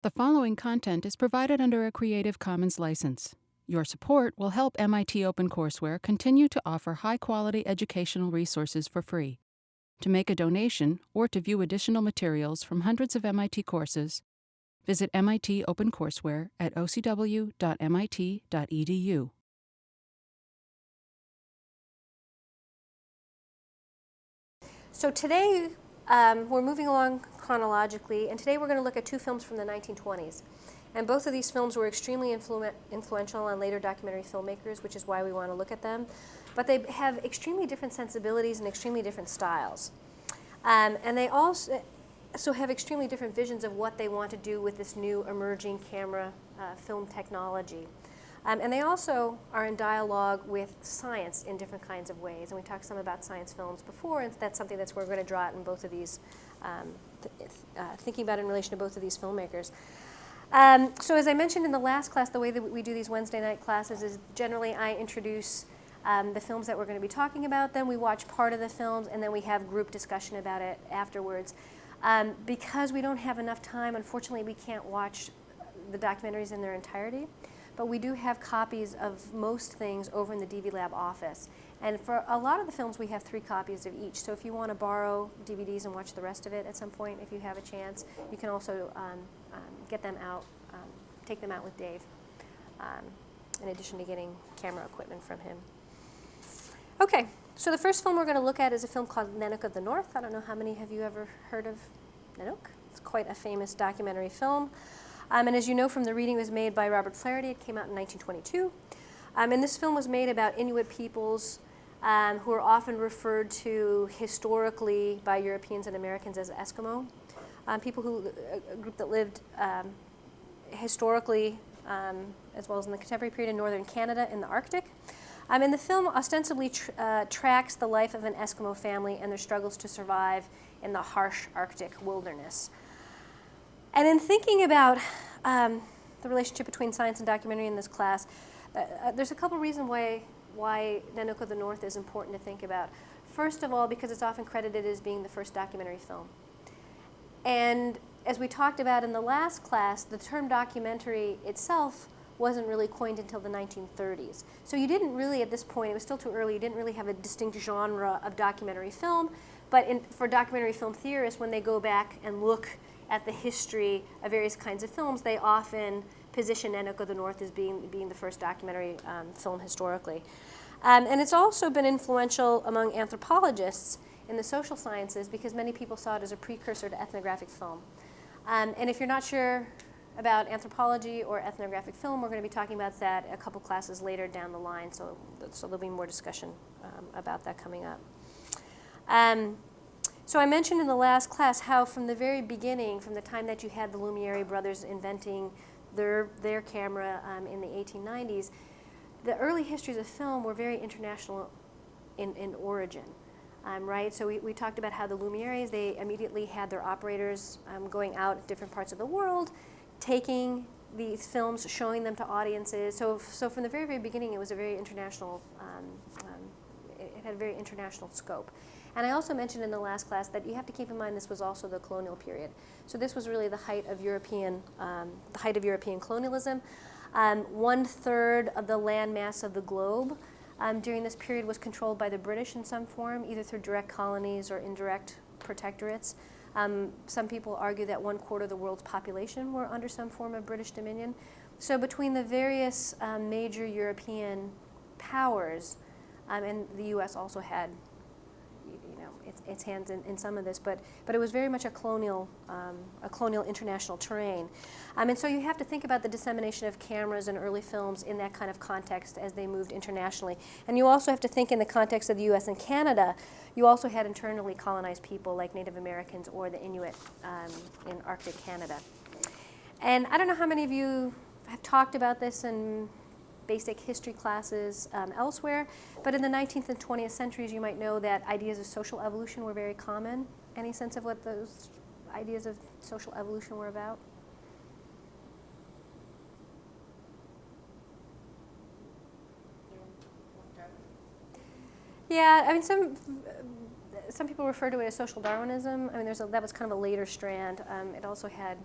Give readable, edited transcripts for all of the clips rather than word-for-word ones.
The following content is provided under a Creative Commons license. Your support will help MIT OpenCourseware continue to offer high-quality educational resources for free. To make a donation or to view additional materials from hundreds of MIT courses, visit MIT OpenCourseware at ocw.mit.edu. So today, we're moving along chronologically, and today we're going to look at two films from the 1920s. And both of these films were extremely influential on later documentary filmmakers, which is why we want to look at them. But they have extremely different sensibilities and extremely different styles. And they also have extremely different visions of what they want to do with this new emerging camera film technology. And they also are in dialogue with science in different kinds of ways. And we talked some about science films before, and that's something that's we're going to draw out in both of these, thinking about in relation to both of these filmmakers. So as I mentioned in the last class, the way that we do these Wednesday night classes is generally I introduce the films that we're going to be talking about, then we watch part of the films, and then we have group discussion about it afterwards. Because we don't have enough time, unfortunately, we can't watch the documentaries in their entirety. But we do have copies of most things over in the DV Lab office. And for a lot of the films, we have 3 copies of each. So if you want to borrow DVDs and watch the rest of it at some point, if you have a chance, you can also get them out, take them out with Dave, in addition to getting camera equipment from him. Okay, so the first film we're going to look at is a film called Nanook of the North. I don't know how many have you ever heard of Nanook. It's quite a famous documentary film. And as you know from the reading, it was made by Robert Flaherty. It came out in 1922. And this film was made about Inuit peoples who are often referred to historically by Europeans and Americans as Eskimo. A group that lived historically, as well as in the contemporary period, in northern Canada in the Arctic. And the film ostensibly tracks the life of an Eskimo family and their struggles to survive in the harsh Arctic wilderness. And in thinking about the relationship between science and documentary in this class, there's a couple reasons why Nanook of the North is important to think about. First of all, because it's often credited as being the first documentary film. And as we talked about in the last class, the term documentary itself wasn't really coined until the 1930s. So you didn't really, at this point, it was still too early, you didn't really have a distinct genre of documentary film. But for documentary film theorists, when they go back and look at the history of various kinds of films, they often position Nanook of the North as being the first documentary film historically. And it's also been influential among anthropologists in the social sciences because many people saw it as a precursor to ethnographic film. And if you're not sure about anthropology or ethnographic film, we're going to be talking about that a couple classes later down the line, so there'll be more discussion about that coming up. So I mentioned in the last class how from the very beginning, from the time that you had the Lumiere brothers inventing their camera in the 1890s, the early histories of film were very international in origin, right? So we talked about how the Lumieres, they immediately had their operators going out at different parts of the world, taking these films, showing them to audiences. So from the very, very beginning, it was a very international, it had a very international scope. And I also mentioned in the last class that you have to keep in mind this was also the colonial period. So this was really the height of European colonialism. 1/3 of the landmass of the globe during this period was controlled by the British in some form, either through direct colonies or indirect protectorates. Some people argue that 1/4 of the world's population were under some form of British dominion. So between the various major European powers, and the U.S. also had its hands in some of this, but it was very much a colonial international terrain. And so you have to think about the dissemination of cameras and early films in that kind of context as they moved internationally. And you also have to think in the context of the U.S. and Canada, you also had internally colonized people like Native Americans or the Inuit in Arctic Canada. And I don't know how many of you have talked about this in basic history classes elsewhere, but in the 19th and 20th centuries, you might know that ideas of social evolution were very common. Any sense of what those ideas of social evolution were about? Yeah, I mean, some people refer to it as social Darwinism. I mean, that was kind of a later strand. It also had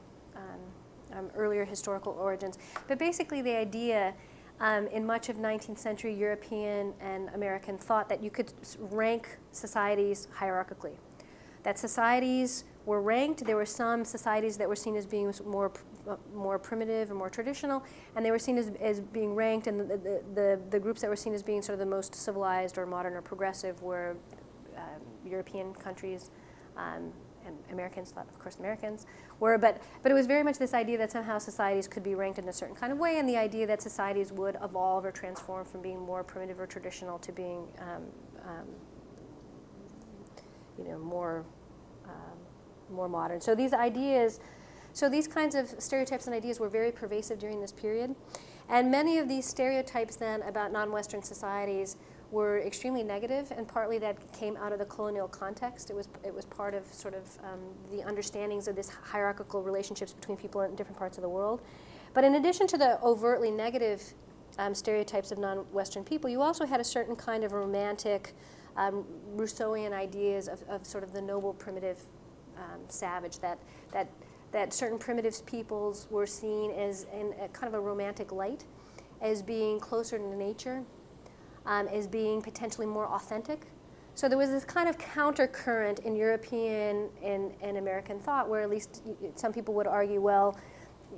earlier historical origins. But basically the idea in much of 19th century European and American thought that you could rank societies hierarchically. That societies were ranked. There were some societies that were seen as being more primitive and more traditional, and they were seen as being ranked, and the groups that were seen as being sort of the most civilized or modern or progressive were European countries, and Americans, of course Americans, were, but it was very much this idea that somehow societies could be ranked in a certain kind of way, and the idea that societies would evolve or transform from being more primitive or traditional to being more modern. So these ideas, so these kinds of stereotypes and ideas were very pervasive during this period. And many of these stereotypes then about non-Western societies were extremely negative, and partly that came out of the colonial context. It was part of sort of the understandings of this hierarchical relationships between people in different parts of the world. But in addition to the overtly negative stereotypes of non-Western people, you also had a certain kind of romantic Rousseauian ideas of sort of the noble primitive savage, that certain primitive peoples were seen as in a kind of a romantic light, as being closer to nature, as being potentially more authentic. So there was this kind of countercurrent in European and American thought, where at least some people would argue, well,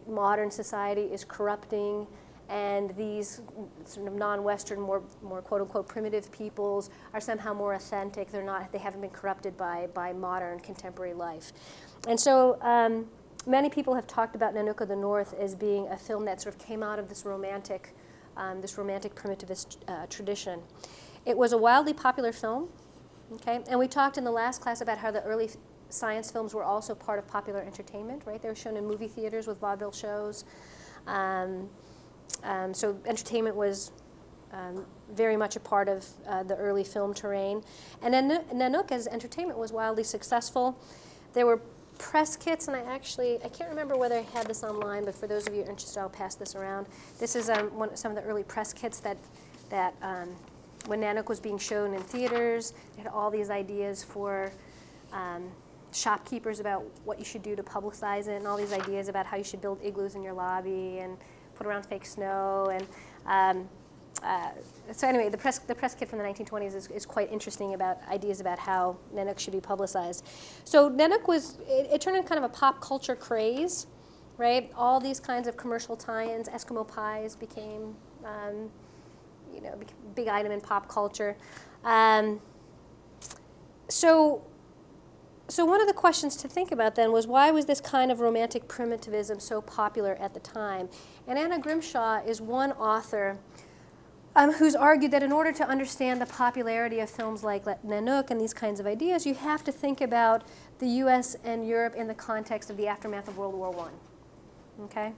modern society is corrupting, and these sort of non-Western, more quote-unquote primitive peoples are somehow more authentic. They haven't been corrupted by modern contemporary life. And so many people have talked about Nanook of the North as being a film that sort of came out of this romantic primitivist tradition. It was a wildly popular film, okay? And we talked in the last class about how the early science films were also part of popular entertainment, right? They were shown in movie theaters with vaudeville shows. So entertainment was very much a part of the early film terrain. And Nanook as entertainment was wildly successful. There were press kits, and I can't remember whether I had this online, but for those of you interested, I'll pass this around. This is some of the early press kits that when Nanook was being shown in theaters, they had all these ideas for shopkeepers about what you should do to publicize it, and all these ideas about how you should build igloos in your lobby and put around fake snow. And so anyway, the press kit from the 1920s is quite interesting about ideas about how Nanook should be publicized. So Nanook it turned into kind of a pop culture craze, right? All these kinds of commercial tie-ins, Eskimo pies became, a big item in pop culture. So one of the questions to think about then was, why was this kind of romantic primitivism so popular at the time? And Anna Grimshaw is one author who's argued that in order to understand the popularity of films like Nanook and these kinds of ideas, you have to think about the US and Europe in the context of the aftermath of World War I, okay?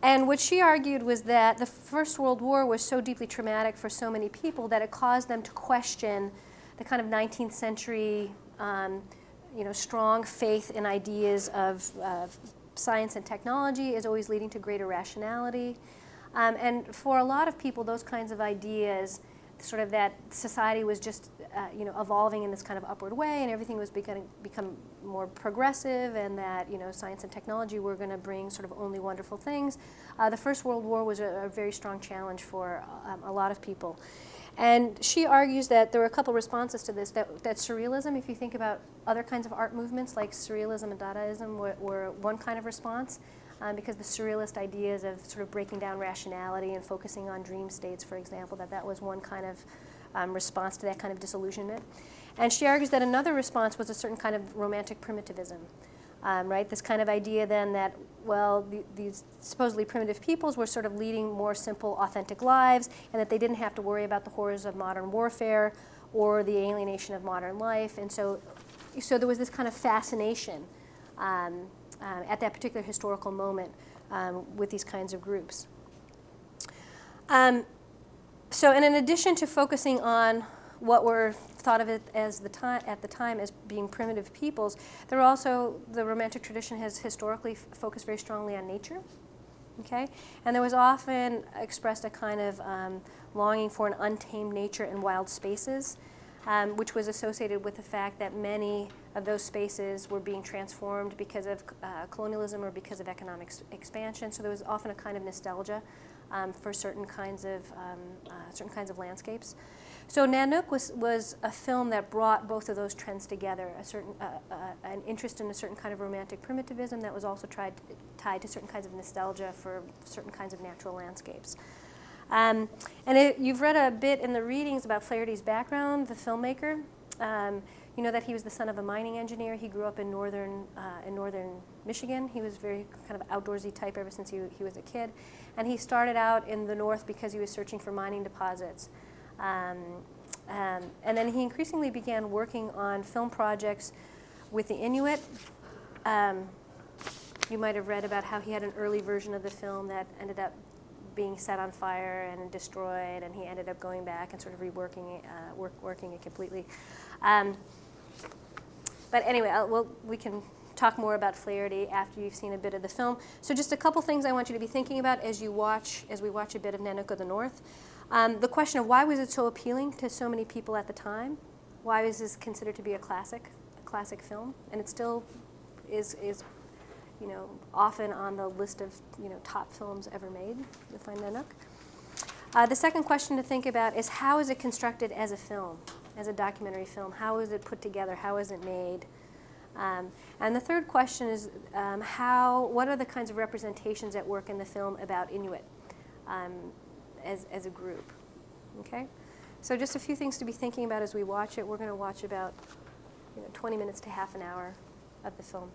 And what she argued was that the First World War was so deeply traumatic for so many people that it caused them to question the kind of 19th century strong faith in ideas of science and technology is always leading to greater rationality. And for a lot of people, those kinds of ideas, sort of that society was just evolving in this kind of upward way, and everything was become more progressive, and that science and technology were going to bring sort of only wonderful things. The First World War was a very strong challenge for a lot of people. And she argues that there were a couple responses to this, that surrealism, if you think about other kinds of art movements like surrealism and Dadaism, were one kind of response, because the surrealist ideas of sort of breaking down rationality and focusing on dream states, for example, that was one kind of response to that kind of disillusionment. And she argues that another response was a certain kind of romantic primitivism. Right? This kind of idea then that, well, these supposedly primitive peoples were sort of leading more simple, authentic lives, and that they didn't have to worry about the horrors of modern warfare or the alienation of modern life. And so there was this kind of fascination at that particular historical moment with these kinds of groups. And in addition to focusing on what were thought of it as at the time as being primitive peoples, there also, the Romantic tradition has historically focused very strongly on nature, okay? And there was often expressed a kind of longing for an untamed nature in wild spaces, which was associated with the fact that many those spaces were being transformed because of colonialism or because of economic expansion. So there was often a kind of nostalgia for certain kinds of landscapes. So Nanook was a film that brought both of those trends together, an interest in a certain kind of romantic primitivism that was also tied to certain kinds of nostalgia for certain kinds of natural landscapes. You've read a bit in the readings about Flaherty's background, the filmmaker. You know that he was the son of a mining engineer. He grew up in northern Michigan. He was very kind of outdoorsy type ever since he was a kid. And he started out in the north because he was searching for mining deposits. And then he increasingly began working on film projects with the Inuit. You might have read about how he had an early version of the film that ended up being set on fire and destroyed, and he ended up going back and sort of reworking it, working it completely. But anyway, we can talk more about Flaherty after you've seen a bit of the film. So just a couple things I want you to be thinking about as we watch a bit of Nanook of the North. The question of why was it so appealing to so many people at the time? Why was this considered to be a classic film? And it still is often on the list of top films ever made. You'll find Nanook. The second question to think about is how is it constructed as a film, as a documentary film? How is it put together? How is it made? And the third question is what are the kinds of representations at work in the film about Inuit as a group? Okay, so just a few things to be thinking about as we watch it. We're going to watch about 20 minutes to half an hour of the film.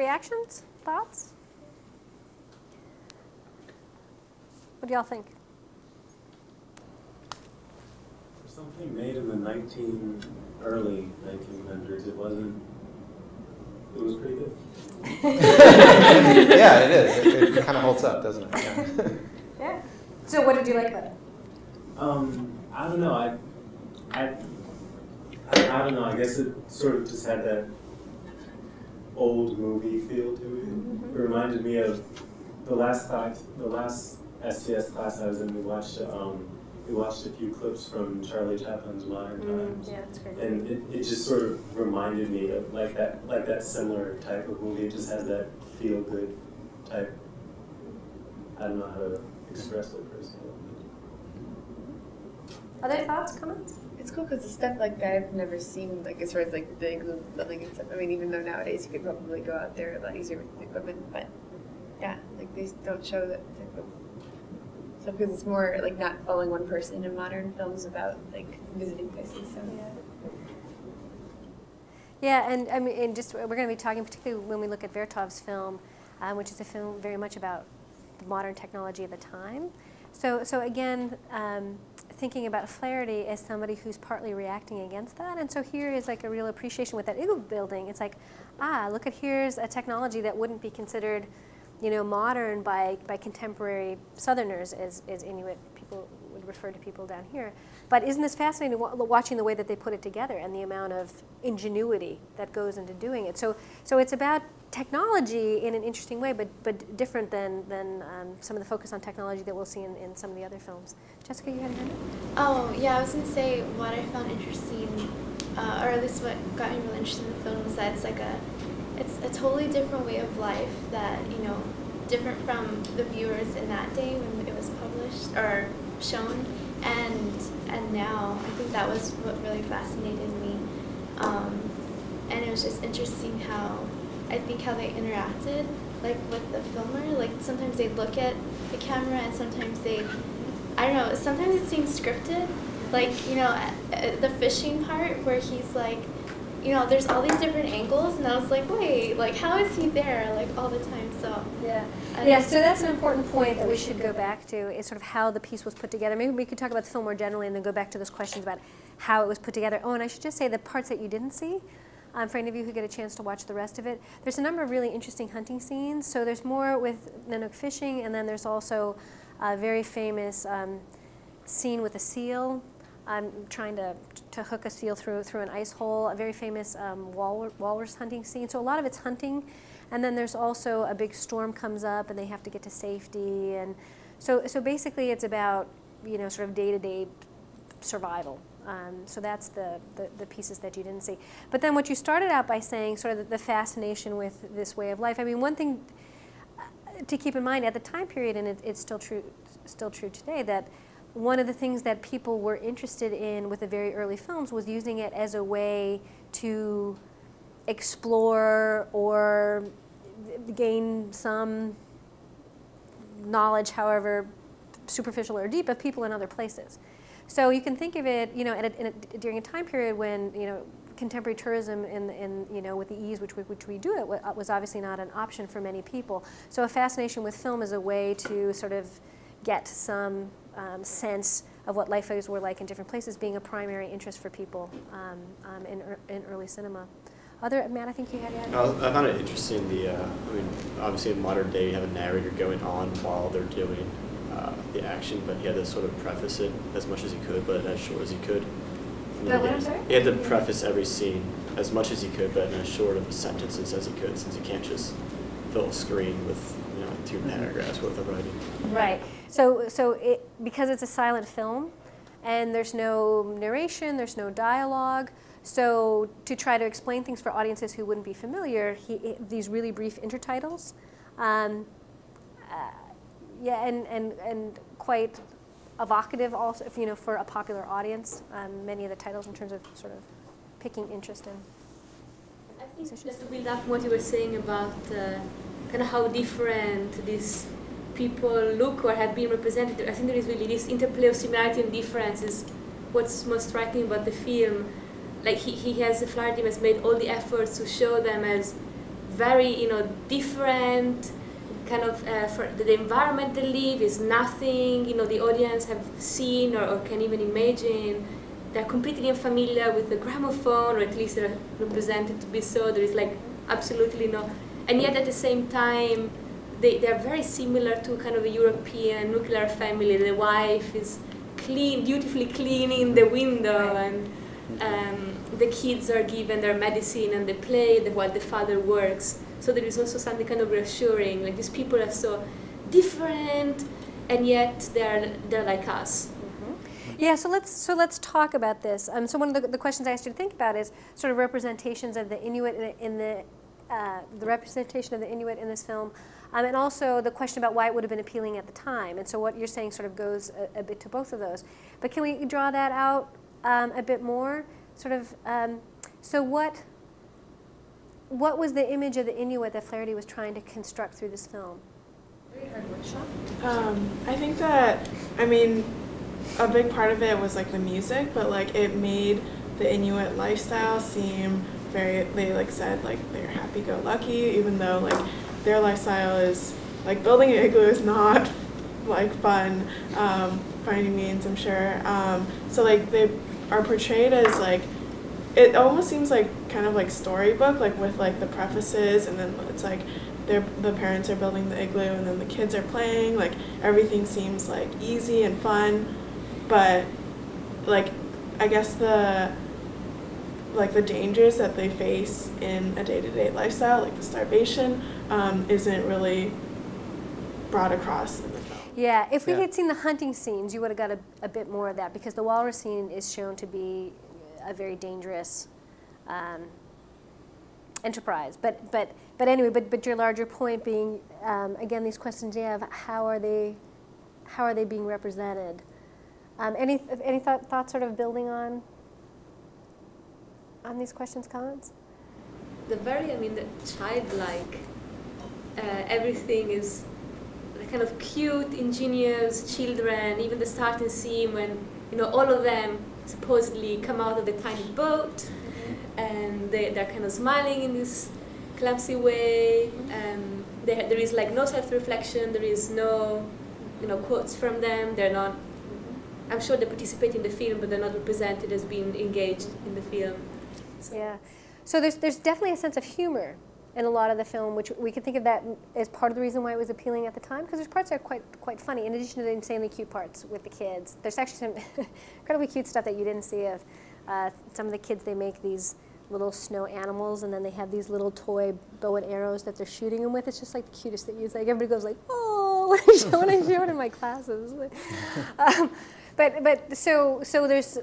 reactions? Thoughts? What do y'all think? For something made in the early 1900s, it was pretty good. Yeah, it is. It kind of holds up, doesn't it? Yeah. Yeah. So what did you like about it? I don't know. I don't know. I guess it sort of just had that old movie feel to it. Mm-hmm. It reminded me of the last STS class I was in. We watched a few clips from Charlie Chaplin's Modern Times. Yeah, that's great. And it just sort of reminded me of like that similar type of movie. It just has that feel good type. I don't know how to express it personally. Other thoughts, comments? It's cool because the stuff like I've never seen, like as far as like the building and stuff. I mean, even though nowadays you could probably go out there a lot easier with the equipment, but yeah, like they don't show that type of stuff because it's more like not following one person in modern films about like visiting places. So Yeah, and I mean, and just we're going to be talking particularly when we look at Vertov's film, which is a film very much about the modern technology of the time. So again, thinking about Flaherty as somebody who's partly reacting against that, and so here is like a real appreciation with that igloo building. It's like, look at here's a technology that wouldn't be considered, modern by contemporary Southerners as Inuit people would refer to people down here. But isn't this fascinating watching the way that they put it together and the amount of ingenuity that goes into doing it? So it's about technology in an interesting way, but different than some of the focus on technology that we'll see in some of the other films. Jessica, you had a hand up? Oh, yeah, I was going to say what I found interesting, or at least what got me really interested in the film was that it's a totally different way of life that, different from the viewers in that day when it was published or shown, and now. I think that was what really fascinated me. And it was just interesting how they interacted, like with the filmer. Like sometimes they look at the camera and sometimes sometimes it seems scripted. Like, the fishing part where he's like, there's all these different angles, and I was like, wait, like how is he there like all the time? So yeah. So that's an important point that we should go back to, is sort of how the piece was put together. Maybe we could talk about the film more generally and then go back to those questions about how it was put together. Oh, and I should just say the parts that you didn't see, for any of you who get a chance to watch the rest of it, there's a number of really interesting hunting scenes. So there's more with Nanook fishing, and then there's also a very famous scene with a seal. Trying to hook a seal through an ice hole, a very famous walrus hunting scene. So a lot of it's hunting, and then there's also a big storm comes up and they have to get to safety, and so basically it's about sort of day-to-day survival. So that's the pieces that you didn't see. But then what you started out by saying, sort of the fascination with this way of life. I mean, one thing to keep in mind at the time period, and it's still true today, that one of the things that people were interested in with the very early films was using it as a way to explore or gain some knowledge, however superficial or deep, of people in other places. So you can think of it, during a time period when, contemporary tourism with the ease which we do it was obviously not an option for many people. So a fascination with film is a way to sort of get some sense of what life were like in different places, being a primary interest for people in early cinema. Matt, I think you had to add. I found it interesting, obviously in modern day you have a narrator going on while they're doing the action, but he had to sort of preface it as much as he could, but as short as he could. He had to preface every scene as much as he could, but in as short of sentences as he could, since he can't just fill a screen with 2 paragraphs worth of writing. Right. So because it's a silent film, and there's no narration, there's no dialogue. So to try to explain things for audiences who wouldn't be familiar, these really brief intertitles, and quite evocative also, for a popular audience. Many of the titles in terms of sort of picking interest in. I think just to build up what you were saying about kind of how different these people look or have been represented, I think there is really this interplay of similarity and difference is what's most striking about the film. Like Flaherty has made all the efforts to show them as very, different kind of, for the environment they live is nothing, the audience have seen or can even imagine. They're completely unfamiliar with the gramophone, or at least they're represented to be so. There is like absolutely no, and yet at the same time, they're very similar to kind of a European nuclear family. The wife is beautifully cleaning the window, and the kids are given their medicine and they play while the father works. So there is also something kind of reassuring, like these people are so different, and yet they're like us. Yeah, so let's talk about this. So one of the questions I asked you to think about is sort of representations of the Inuit in the representation of the Inuit in this film, and also the question about why it would have been appealing at the time. And so what you're saying sort of goes a bit to both of those. But can we draw that out a bit more? Sort of. So what was the image of the Inuit that Flaherty was trying to construct through this film? Very hard workshop. I think that, I mean, a big part of it was like the music, but like it made the Inuit lifestyle seem very, they like said like they're happy-go-lucky, even though like their lifestyle is like building an igloo is not like fun by any means, I'm sure. So like they are portrayed as like, it almost seems like kind of like storybook, like with like the prefaces, and then it's like the parents are building the igloo and then the kids are playing, like everything seems like easy and fun, but like I guess the dangers that they face in a day-to-day lifestyle, like the starvation, isn't really brought across in the film. Yeah, if we had seen the hunting scenes, you would have got a bit more of that, because the walrus scene is shown to be a very dangerous enterprise. But anyway, but your larger point being, again, these questions you have, how are they being represented? Any thoughts sort of building on these questions, comments? The childlike, everything is the kind of cute, ingenious children. Even the starting scene when all of them supposedly come out of the tiny boat, and they're kind of smiling in this clumsy way. There is like no self-reflection. There is no quotes from them. They're not. I'm sure they participate in the film, but they're not represented as being engaged in the film. Yeah, so there's definitely a sense of humor in a lot of the film, which we could think of that as part of the reason why it was appealing at the time, because there's parts that are quite funny, in addition to the insanely cute parts with the kids. There's actually some incredibly cute stuff that you didn't see of. Some of the kids, they make these little snow animals, and then they have these little toy bow and arrows that they're shooting them with. It's just like the cutest thing. It's like everybody goes like, oh, when I show it in my classes. But so there's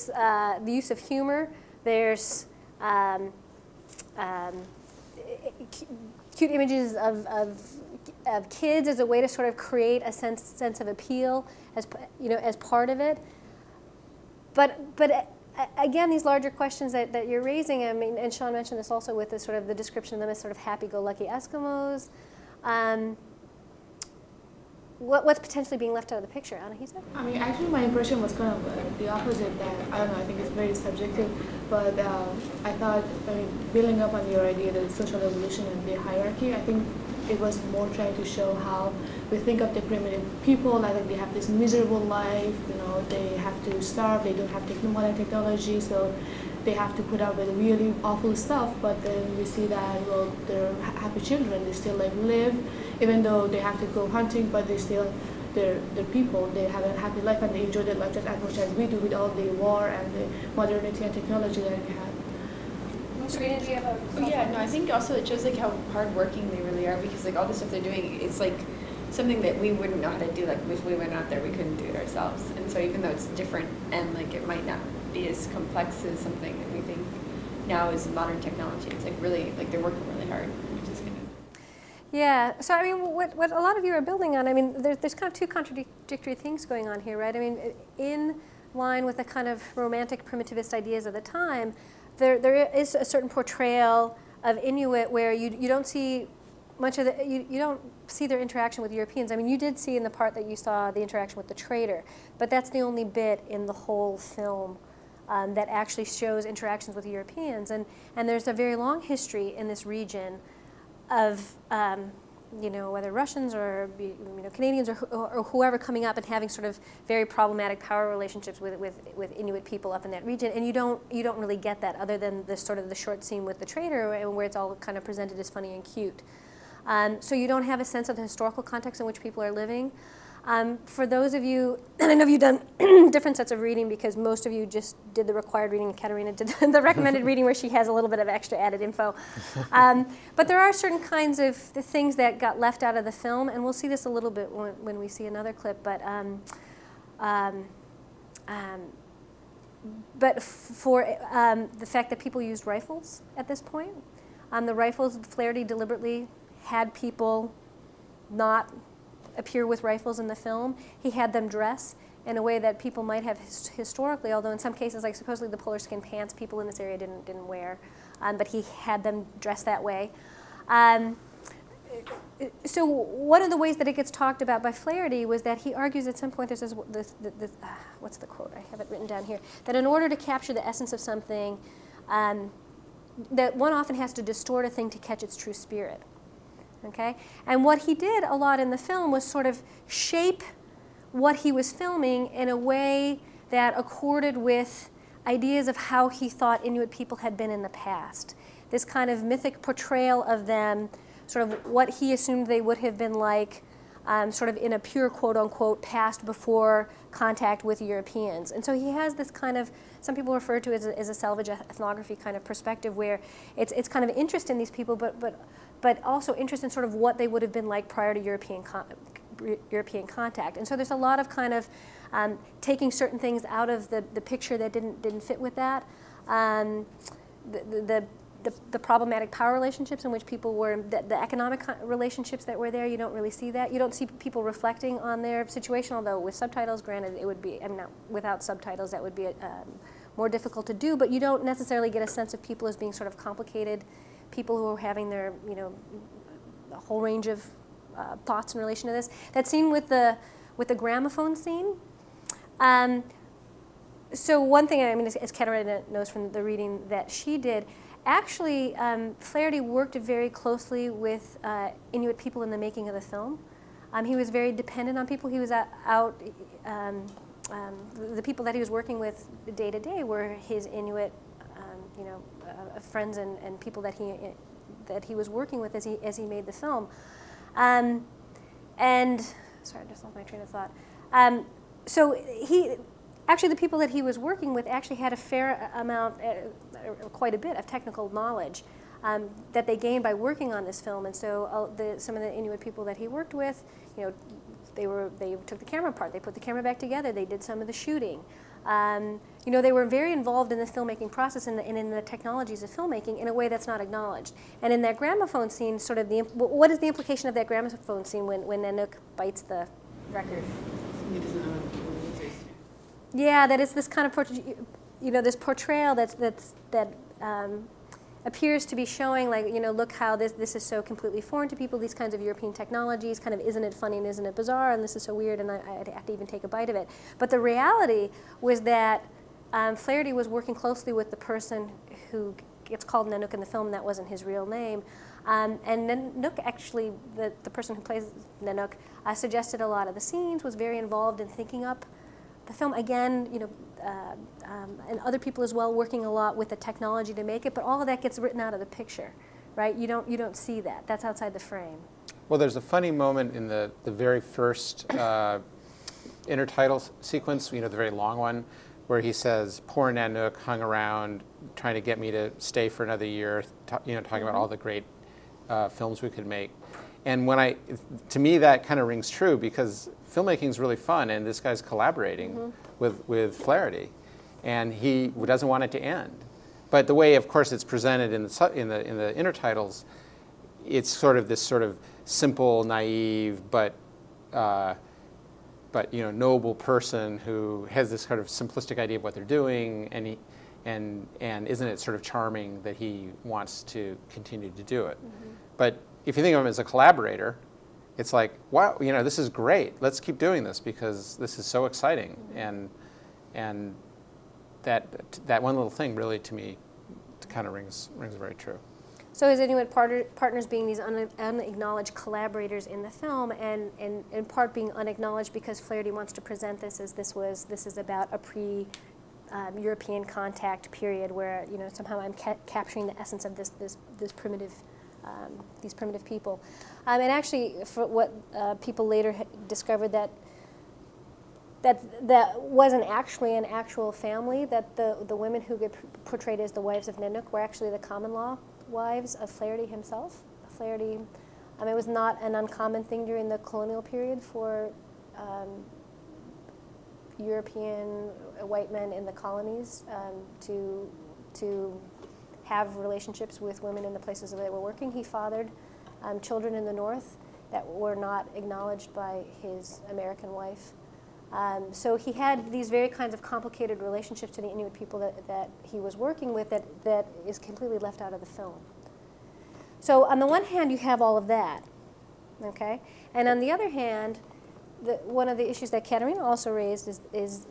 the use of humor. There's cute images of kids as a way to sort of create a sense of appeal as part of it. But again, these larger questions that you're raising, I mean, and Sean mentioned this also with the sort of the description of them as sort of happy-go-lucky Eskimos. What's potentially being left out of the picture, Anahita? I mean, actually, my impression was kind of the opposite. That I don't know. I think it's very subjective, but I thought, building up on your idea that social evolution and the hierarchy, I think it was more trying to show how we think of the primitive people, like they have this miserable life. They have to starve. They don't have modern technology, so they have to put up with really awful stuff. But then we see that, well, they're happy children. They still live, even though they have to go hunting, but they're people. They have a happy life and they enjoy their life just as much as we do with all the war and the modernity and technology that we have. Serena, do you have a Yeah, no, I think also it shows like how hardworking they really are, because like all the stuff they're doing, it's like something that we wouldn't know how to do. Like if we went out there, we couldn't do it ourselves. And so even though it's different and like it might not be as complex as something that we think now is modern technology, it's like really like they're working really hard, which is kind of. Yeah, so I mean, what a lot of you are building on, I mean, there's kind of two contradictory things going on here, right? I mean, in line with the kind of romantic primitivist ideas of the time, there is a certain portrayal of Inuit where you don't see much of you don't see their interaction with Europeans. I mean, you did see in the part that you saw the interaction with the trader, but that's the only bit in the whole film that actually shows interactions with Europeans. And there's a very long history in this region whether Russians or Canadians or whoever coming up and having sort of very problematic power relationships with Inuit people up in that region, and you don't really get that other than the sort of the short scene with the trader where it's all kind of presented as funny and cute. So you don't have a sense of the historical context in which people are living. For those of you, and I know you've done different sets of reading because most of you just did the required reading and Katerina did the recommended reading where she has a little bit of extra added info. But there are certain kinds of things that got left out of the film, and we'll see this a little bit when we see another clip. But for the fact that people used rifles at this point, the rifles, Flaherty deliberately had people not appear with rifles in the film. He had them dress in a way that people might have historically, although in some cases, like supposedly the polar skin pants people in this area didn't wear, but he had them dressed that way. So one of the ways that it gets talked about by Flaherty was that he argues at some point, there's what's the quote? I have it written down here, that in order to capture the essence of something, that one often has to distort a thing to catch its true spirit. Okay? And what he did a lot in the film was sort of shape what he was filming in a way that accorded with ideas of how he thought Inuit people had been in the past. This kind of mythic portrayal of them, sort of what he assumed they would have been like, sort of in a pure quote-unquote past before contact with Europeans. And so he has this kind of, some people refer to it as a salvage ethnography kind of perspective where it's kind of interest in these people, but also interest in sort of what they would have been like prior to European contact. And so there's a lot of kind of taking certain things out of the picture that didn't fit with that. The problematic power relationships in which people were, the economic relationships that were there, you don't really see that. You don't see people reflecting on their situation, although with subtitles, granted, it would be, I mean, not without subtitles, that would be more difficult to do, but you don't necessarily get a sense of people as being sort of complicated people who are having their, a whole range of thoughts in relation to this. That scene with the gramophone scene. So one thing, I mean, as Katerina knows from the reading that she did, actually, Flaherty worked very closely with Inuit people in the making of the film. He was very dependent on people. He was out. The people that he was working with day to day were his Inuit, friends and people that he was working with as he made the film. And sorry, I just lost my train of thought. So the people that he was working with actually had a fair amount, quite a bit of technical knowledge that they gained by working on this film. And so some of the Inuit people that he worked with, they took the camera apart, they put the camera back together, they did some of the shooting. They were very involved in the filmmaking process and in the technologies of filmmaking in a way that's not acknowledged. And in that gramophone scene, sort of what is the implication of that gramophone scene when Nanook bites the record? He doesn't know what it is. Yeah, that is this kind of this portrayal that appears to be showing, like, look how this is so completely foreign to people, these kinds of European technologies, kind of, isn't it funny and isn't it bizarre, and this is so weird, and I have to even take a bite of it. But the reality was that Flaherty was working closely with the person who gets called Nanook in the film. That wasn't his real name. And Nanook, actually, the person who plays Nanook, suggested a lot of the scenes, was very involved in thinking up the film. Again, and other people as well, working a lot with the technology to make it, but all of that gets written out of the picture, right? You don't see that. That's outside the frame. Well, there's a funny moment in the very first intertitle sequence, the very long one, where he says, "Poor Nanook hung around trying to get me to stay for another year," talking about all the great films we could make. And to me, that kind of rings true because filmmaking is really fun, and this guy's collaborating with Flaherty, and he doesn't want it to end. But the way, of course, it's presented in the intertitles, it's sort of this sort of simple, naive, but noble person who has this kind of simplistic idea of what they're doing, and isn't it sort of charming that he wants to continue to do it? But if you think of him as a collaborator, it's like, wow, this is great. Let's keep doing this because this is so exciting, and that one little thing really, to me, kind of rings very true. So his Inuit partners being these unacknowledged collaborators in the film, and in part being unacknowledged because Flaherty wants to present this as this is about a European contact period where somehow I'm capturing the essence of this primitive these primitive people, and actually for what people later discovered that wasn't actually an actual family, that the women who get portrayed as the wives of Nanook were actually the common law wives of Flaherty himself. Flaherty, it was not an uncommon thing during the colonial period for European white men in the colonies to have relationships with women in the places where they were working. He fathered children in the North that were not acknowledged by his American wife. So he had these very kinds of complicated relationships to the Inuit people that he was working with that is completely left out of the film. So on the one hand, you have all of that, okay? And on the other hand, one of the issues that Katerina also raised is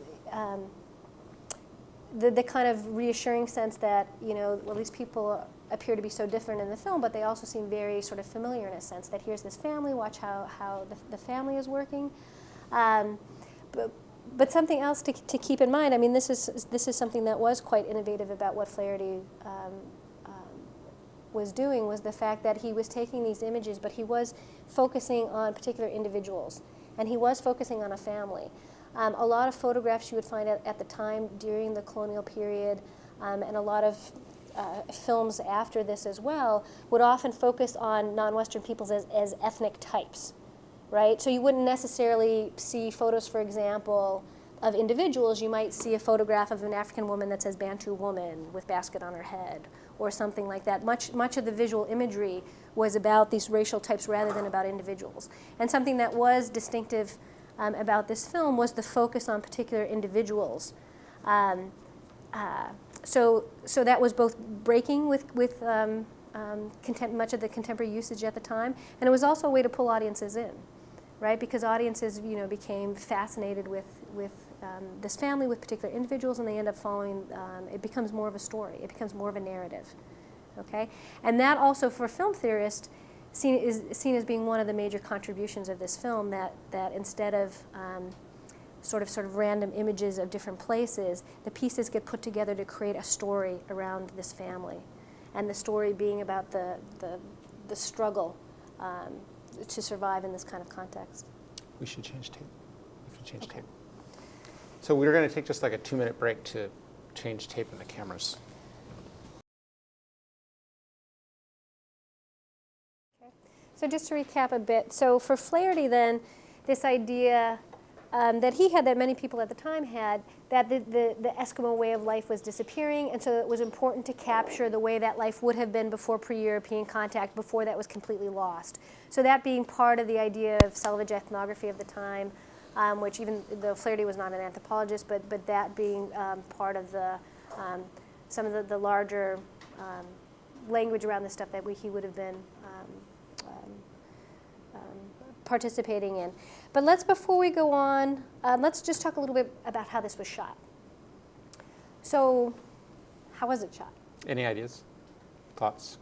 the kind of reassuring sense that, well, these people appear to be so different in the film, but they also seem very sort of familiar in a sense, that here's this family, watch how the family is working. But something else to keep in mind, this is something that was quite innovative about what Flaherty was doing, was the fact that he was taking these images, but he was focusing on particular individuals, and he was focusing on a family. A lot of photographs you would find at the time during the colonial period, and a lot of films after this as well, would often focus on non-Western peoples as ethnic types. Right? So you wouldn't necessarily see photos, for example, of individuals. You might see a photograph of an African woman that says Bantu woman with basket on her head or something like that. Much of the visual imagery was about these racial types rather than about individuals. And something that was distinctive about this film was the focus on particular individuals. So that was both breaking with much of the contemporary usage at the time, and it was also a way to pull audiences in. Right, because audiences, became fascinated with this family, with particular individuals, and they end up following. It becomes more of a story. It becomes more of a narrative. Okay, and that also, for film theorists, is seen as being one of the major contributions of this film. That instead of sort of random images of different places, the pieces get put together to create a story around this family, and the story being about the struggle. To survive in this kind of context. We should change tape. Tape. So we're going to take just like a 2-minute break to change tape in the cameras. Okay. So just to recap a bit, so for Flaherty then, this idea that he had, that many people at the time had, that the Eskimo way of life was disappearing, and so it was important to capture the way that life would have been before pre-European contact, before that was completely lost. So that being part of the idea of salvage ethnography of the time, which even though Flaherty was not an anthropologist, but that being part of some of the larger language around this stuff that he would have been participating in. But before we go on, let's just talk a little bit about how this was shot. So, how was it shot? Any ideas? Thoughts?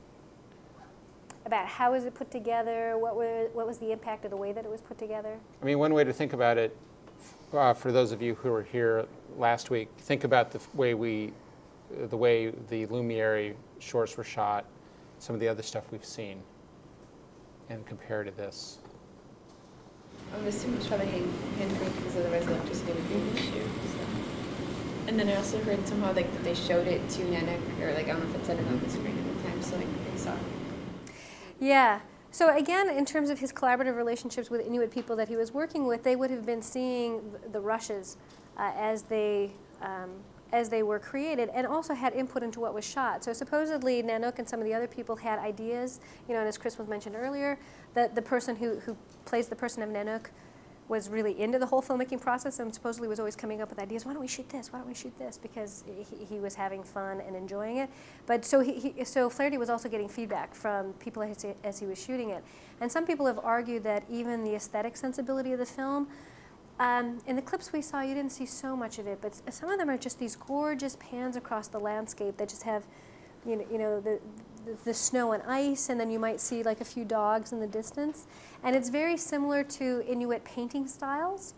About how was it put together? What was the impact of the way that it was put together? One way to think about it, for those of you who were here last week, think about the way the Lumiere shorts were shot, some of the other stuff we've seen, and compare to this. I'm assuming it was probably hand-print because otherwise they'll just get a Google shoot. So. And then I also heard somehow that they showed it to Nanook, or I don't know if it said it on the screen at the time, so they saw it. Yeah. So again, in terms of his collaborative relationships with Inuit people that he was working with, they would have been seeing the rushes as they were created, and also had input into what was shot. So supposedly Nanook and some of the other people had ideas, and as Chris was mentioned earlier, that the person who plays the person of Nanook was really into the whole filmmaking process, and supposedly was always coming up with ideas. Why don't we shoot this? Why don't we shoot this? Because he was having fun and enjoying it. But so Flaherty was also getting feedback from people as he was shooting it. And some people have argued that even the aesthetic sensibility of the film, in the clips we saw, you didn't see so much of it, but some of them are just these gorgeous pans across the landscape that just have, the snow and ice, and then you might see like a few dogs in the distance. And it's very similar to Inuit painting styles.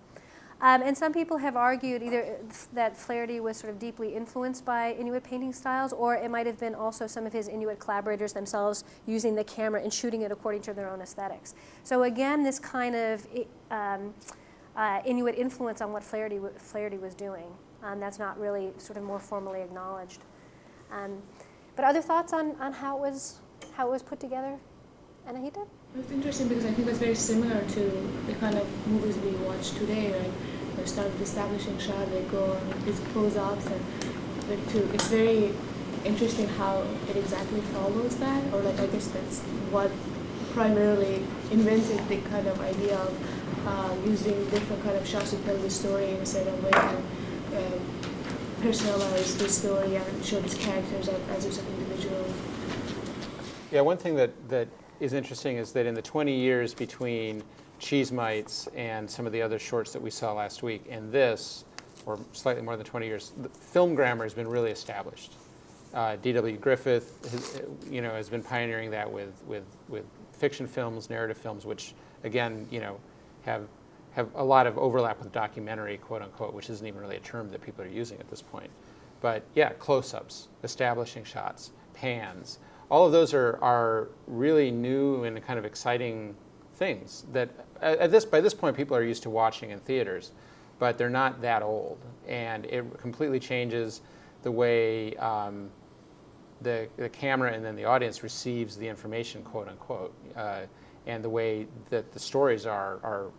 And some people have argued either that Flaherty was sort of deeply influenced by Inuit painting styles, or it might have been also some of his Inuit collaborators themselves using the camera and shooting it according to their own aesthetics. So again, this kind of Inuit influence on what Flaherty was doing. That's not really sort of more formally acknowledged. But other thoughts on how it was put together, Anahita? It's interesting because I think it's very similar to the kind of movies we watch today, right? They start with establishing shot, they go on these close-ups, and it's very interesting how it exactly follows that, or like I guess that's what primarily invented the kind of idea of using different kind of shots to tell the story in a certain way and personalize the story and show these characters as just individuals. Yeah, one thing that is interesting is that in the 20 years between Cheese Mites and some of the other shorts that we saw last week and this, or slightly more than 20 years, the film grammar has been really established. D.W. Griffith has been pioneering that with fiction films, narrative films, which again, have a lot of overlap with documentary, quote unquote, which isn't even really a term that people are using at this point. But yeah, close-ups, establishing shots, pans, all of those are really new and kind of exciting things that by this point people are used to watching in theaters, but they're not that old. And it completely changes the way the camera and then the audience receives the information, quote unquote, and the way that the stories are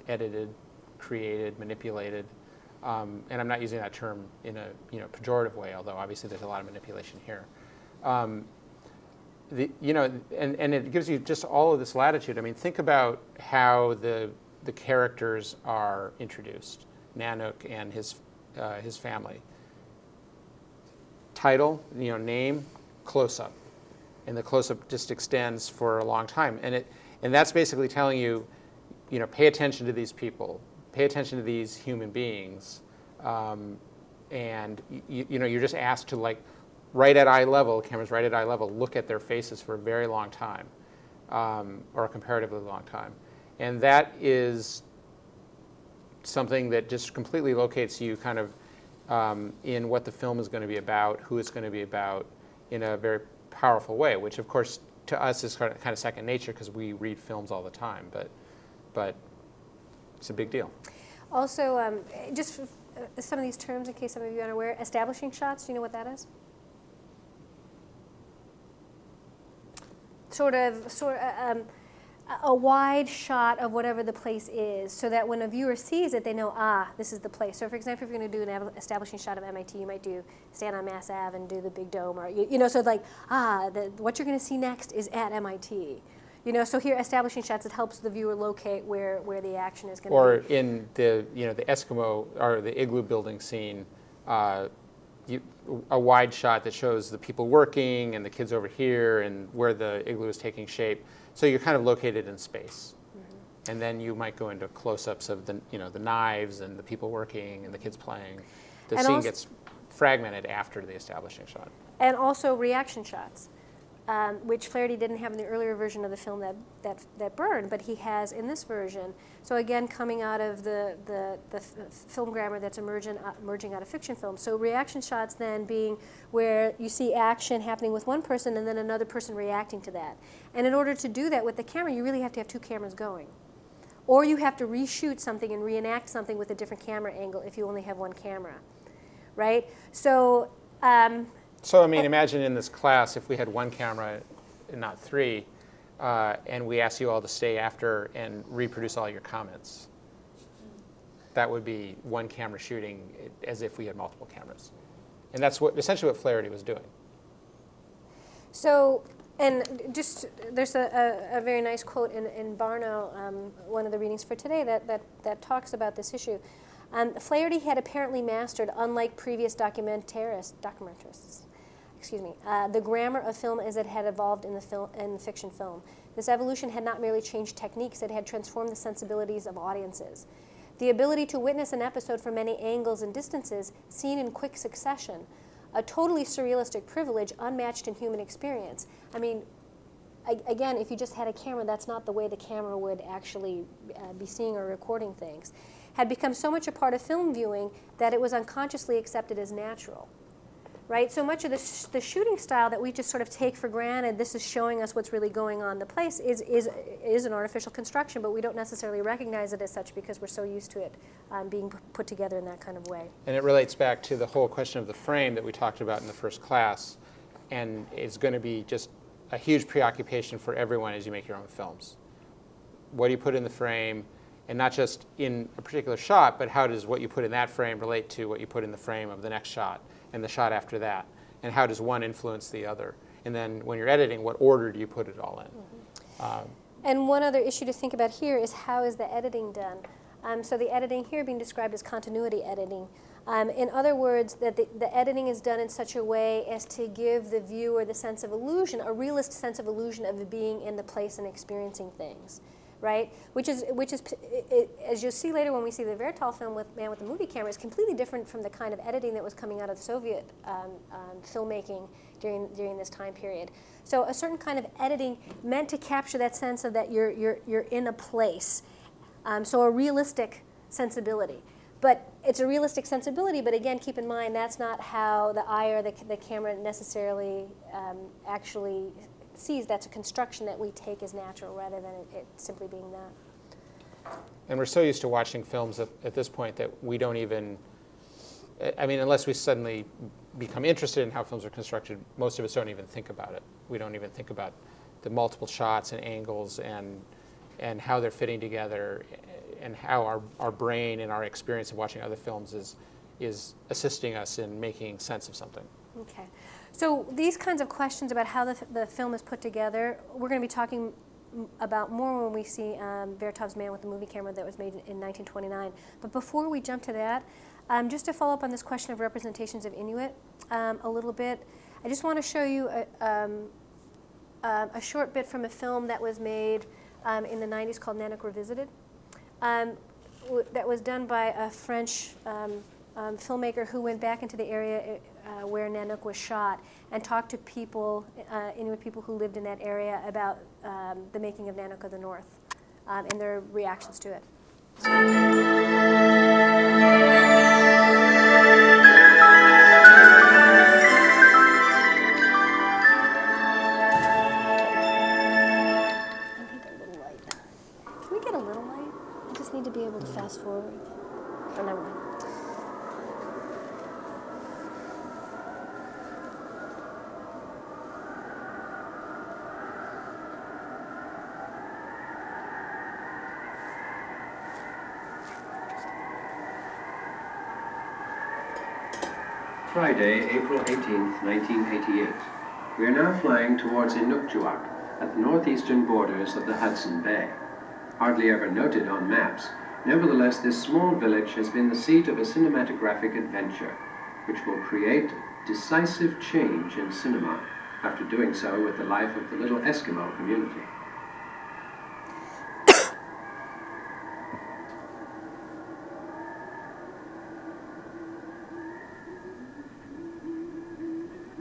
edited, created, manipulated. And I'm not using that term in a pejorative way, although obviously there's a lot of manipulation here. And it gives you just all of this latitude. I mean, think about how the characters are introduced. Nanook and his family. Title, name, close-up, and the close-up just extends for a long time, and that's basically telling you, pay attention to these people, pay attention to these human beings, and you're just asked to right at eye level, cameras right at eye level, look at their faces for a very long time, or a comparatively long time. And that is something that just completely locates you kind of in what the film is going to be about, who it's going to be about, in a very powerful way, which of course to us is kind of second nature because we read films all the time, but it's a big deal. Also, just some of these terms in case some of you aren't aware, establishing shots, do you know what that is? Sort of a wide shot of whatever the place is, so that when a viewer sees it, they know, this is the place. So, for example, if you're going to do an establishing shot of MIT, you might stand on Mass Ave and do the big dome, or so what you're going to see next is at MIT. So here, establishing shots, it helps the viewer locate where the action is going to be. Or in the the Eskimo or the igloo building scene. A wide shot that shows the people working and the kids over here and where the igloo is taking shape. So you're kind of located in space. Mm-hmm. And then you might go into close-ups of the knives and the people working and the kids playing. The scene gets fragmented after the establishing shot. And also reaction shots, which Flaherty didn't have in the earlier version of the film that burned, but he has in this version. So again, coming out of the film grammar that's emerging out of fiction films. So reaction shots then being where you see action happening with one person and then another person reacting to that. And in order to do that with the camera, you really have to have two cameras going. Or you have to reshoot something and reenact something with a different camera angle if you only have one camera, right? So imagine in this class if we had one camera and not three, and we asked you all to stay after and reproduce all your comments. That would be one camera shooting as if we had multiple cameras. And that's essentially what Flaherty was doing. So, and just there's a very nice quote in Barno, one of the readings for today, that talks about this issue. Flaherty had apparently mastered, unlike previous documentarists, the grammar of film as it had evolved in fiction film. This evolution had not merely changed techniques, it had transformed the sensibilities of audiences. The ability to witness an episode from many angles and distances, seen in quick succession, a totally surrealistic privilege unmatched in human experience. I mean, again, if you just had a camera, that's not the way the camera would actually be seeing or recording things, had become so much a part of film viewing that it was unconsciously accepted as natural. Right? So much of the shooting style that we just sort of take for granted, this is showing us what's really going on in the place, is an artificial construction, but we don't necessarily recognize it as such because we're so used to it being put together in that kind of way. And it relates back to the whole question of the frame that we talked about in the first class, and it's going to be just a huge preoccupation for everyone as you make your own films. What do you put in the frame, and not just in a particular shot, but how does what you put in that frame relate to what you put in the frame of the next shot and the shot after that, and how does one influence the other? And then when you're editing, what order do you put it all in? And one other issue to think about here is how is the editing done? So the editing here being described as continuity editing. In other words, that the editing is done in such a way as to give the viewer the sense of illusion, a realist sense of illusion of being in the place and experiencing things, right? Which is as you'll see later when we see the Vertov film with Man with the Movie Camera, is completely different from the kind of editing that was coming out of Soviet filmmaking during this time period. So a certain kind of editing meant to capture that sense of that you're in a place. So a realistic sensibility. But it's a realistic sensibility, but again, keep in mind that's not how the eye or the camera necessarily actually sees. That's a construction that we take as natural rather than it simply being that. And we're so used to watching films at this point that we don't even, I mean, unless we suddenly become interested in how films are constructed, most of us don't even think about it. We don't even think about the multiple shots and angles and how they're fitting together, and how our brain and our experience of watching other films is assisting us in making sense of something. Okay. So these kinds of questions about how the film is put together, we're going to be talking about more when we see Vertov's Man with the Movie Camera that was made in 1929. But before we jump to that, just to follow up on this question of representations of Inuit a little bit, I just want to show you a short bit from a film that was made in the 90s called Nanook Revisited. That was done by a French filmmaker who went back into the area where Nanook was shot and talked to people, Inuit people who lived in that area about the making of Nanook of the North and their reactions to it. Need to be able to fast forward. Oh, never mind. Friday, April 18th, 1988. We are now flying towards Inukjuak at the northeastern borders of the Hudson Bay. Hardly ever noted on maps, nevertheless this small village has been the seat of a cinematographic adventure, which will create decisive change in cinema after doing so with the life of the little Eskimo community.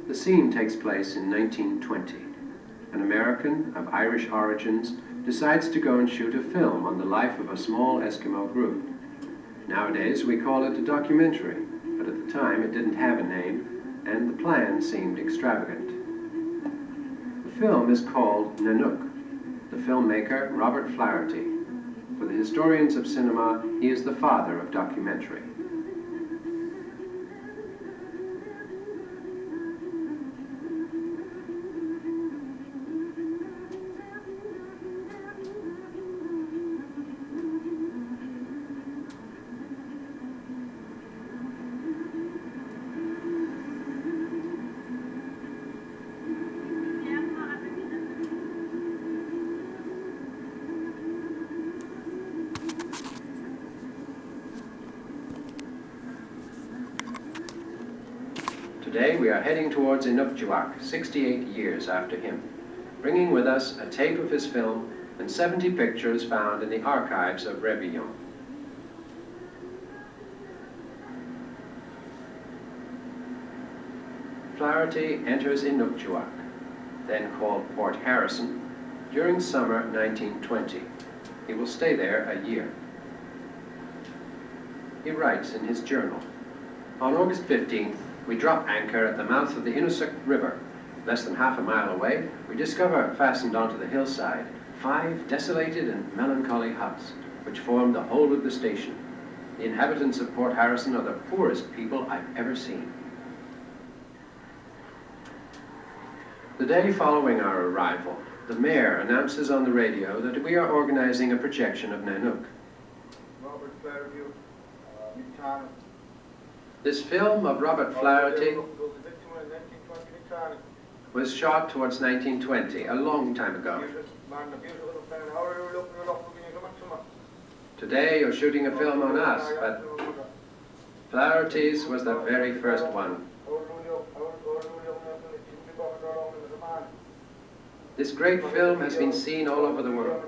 The scene takes place in 1920. An American of Irish origins decides to go and shoot a film on the life of a small Eskimo group. Nowadays we call it a documentary, but at the time it didn't have a name, and the plan seemed extravagant. The film is called Nanook. The filmmaker, Robert Flaherty. For the historians of cinema, he is the father of documentary. Today we are heading towards Inukjuak, 68 years after him, bringing with us a tape of his film and 70 pictures found in the archives of Revillon. Flaherty enters Inukjuak, then called Port Harrison, during summer 1920. He will stay there a year. He writes in his journal, "On August 15th, we drop anchor at the mouth of the Inuit River. Less than half a mile away, we discover, fastened onto the hillside, 5 desolated and melancholy huts, which form the whole of the station. The inhabitants of Port Harrison are the poorest people I've ever seen." The day following our arrival, the mayor announces on the radio that we are organizing a projection of Nanook. This film of Robert Flaherty was shot towards 1920, a long time ago. Today you're shooting a film on us, but Flaherty's was the very first one. This great film has been seen all over the world.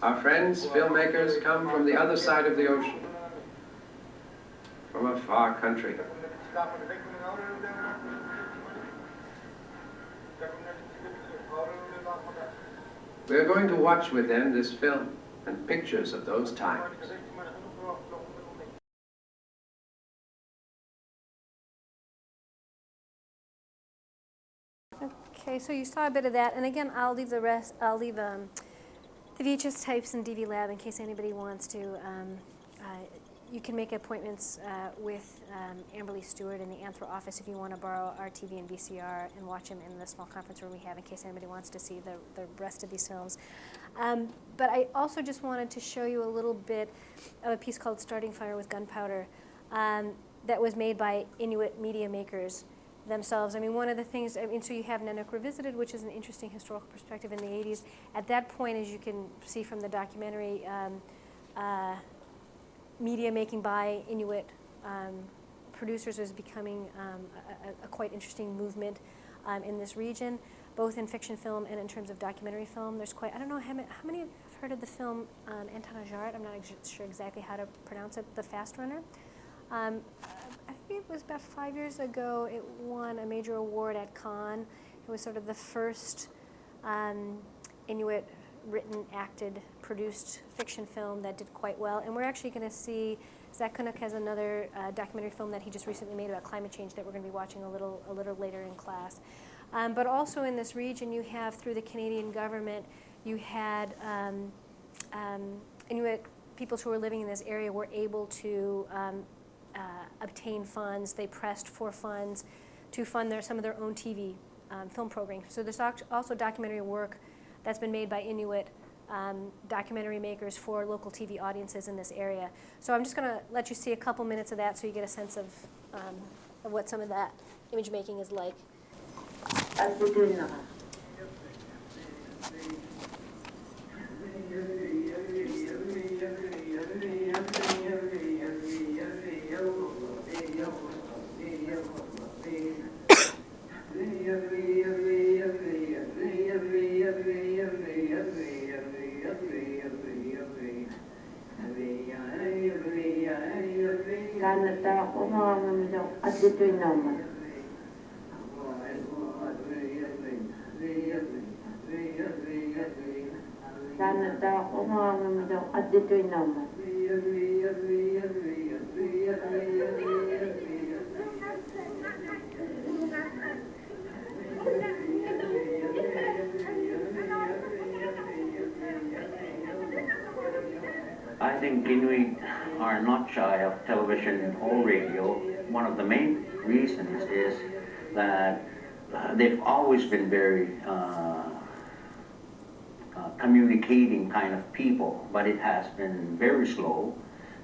Our friends, filmmakers, come from the other side of the ocean, from a far country. We are going to watch with them this film and pictures of those times. Okay, so you saw a bit of that, and again, I'll leave the rest. I'll leave the VHS tapes in DV Lab in case anybody wants to. You can make appointments with Amberly Stewart in the Anthro office if you want to borrow our TV and VCR and watch them in the small conference room we have in case anybody wants to see the rest of these films. But I also just wanted to show you a little bit of a piece called Starting Fire with Gunpowder that was made by Inuit media makers themselves. I mean, one of the things, so you have Nanook Revisited, which is an interesting historical perspective in the 80s. At that point, as you can see from the documentary, media making by Inuit producers is becoming a quite interesting movement in this region, both in fiction film and in terms of documentary film. There's quite, I don't know how many have heard of the film Antanajart? I'm not sure exactly how to pronounce it, The Fast Runner. I think it was about 5 years ago, it won a major award at Cannes. It was sort of the first Inuit written, acted, produced fiction film that did quite well. And we're actually going to see, Zach Kunuk has another documentary film that he just recently made about climate change that we're going to be watching a little later in class. But also in this region, you have, through the Canadian government, you had Inuit peoples who were living in this area were able to obtain funds. They pressed for funds to fund some of their own TV film programming. So there's also documentary work that's been made by Inuit documentary makers for local TV audiences in this area. So I'm just going to let you see a couple minutes of that so you get a sense of what some of that image making is like. I think Inuit are not shy of television or radio. One of the main reasons is that they've always been very communicating kind of people, but it has been very slow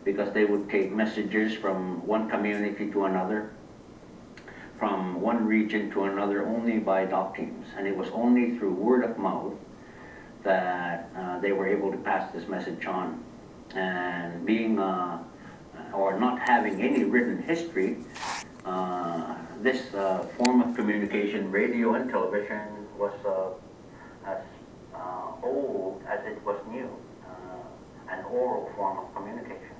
because they would take messages from one community to another, from one region to another, only by dog teams. And it was only through word of mouth that they were able to pass this message on. And being, or not having any written history, this form of communication, radio and television, was as old as it was new, an oral form of communication.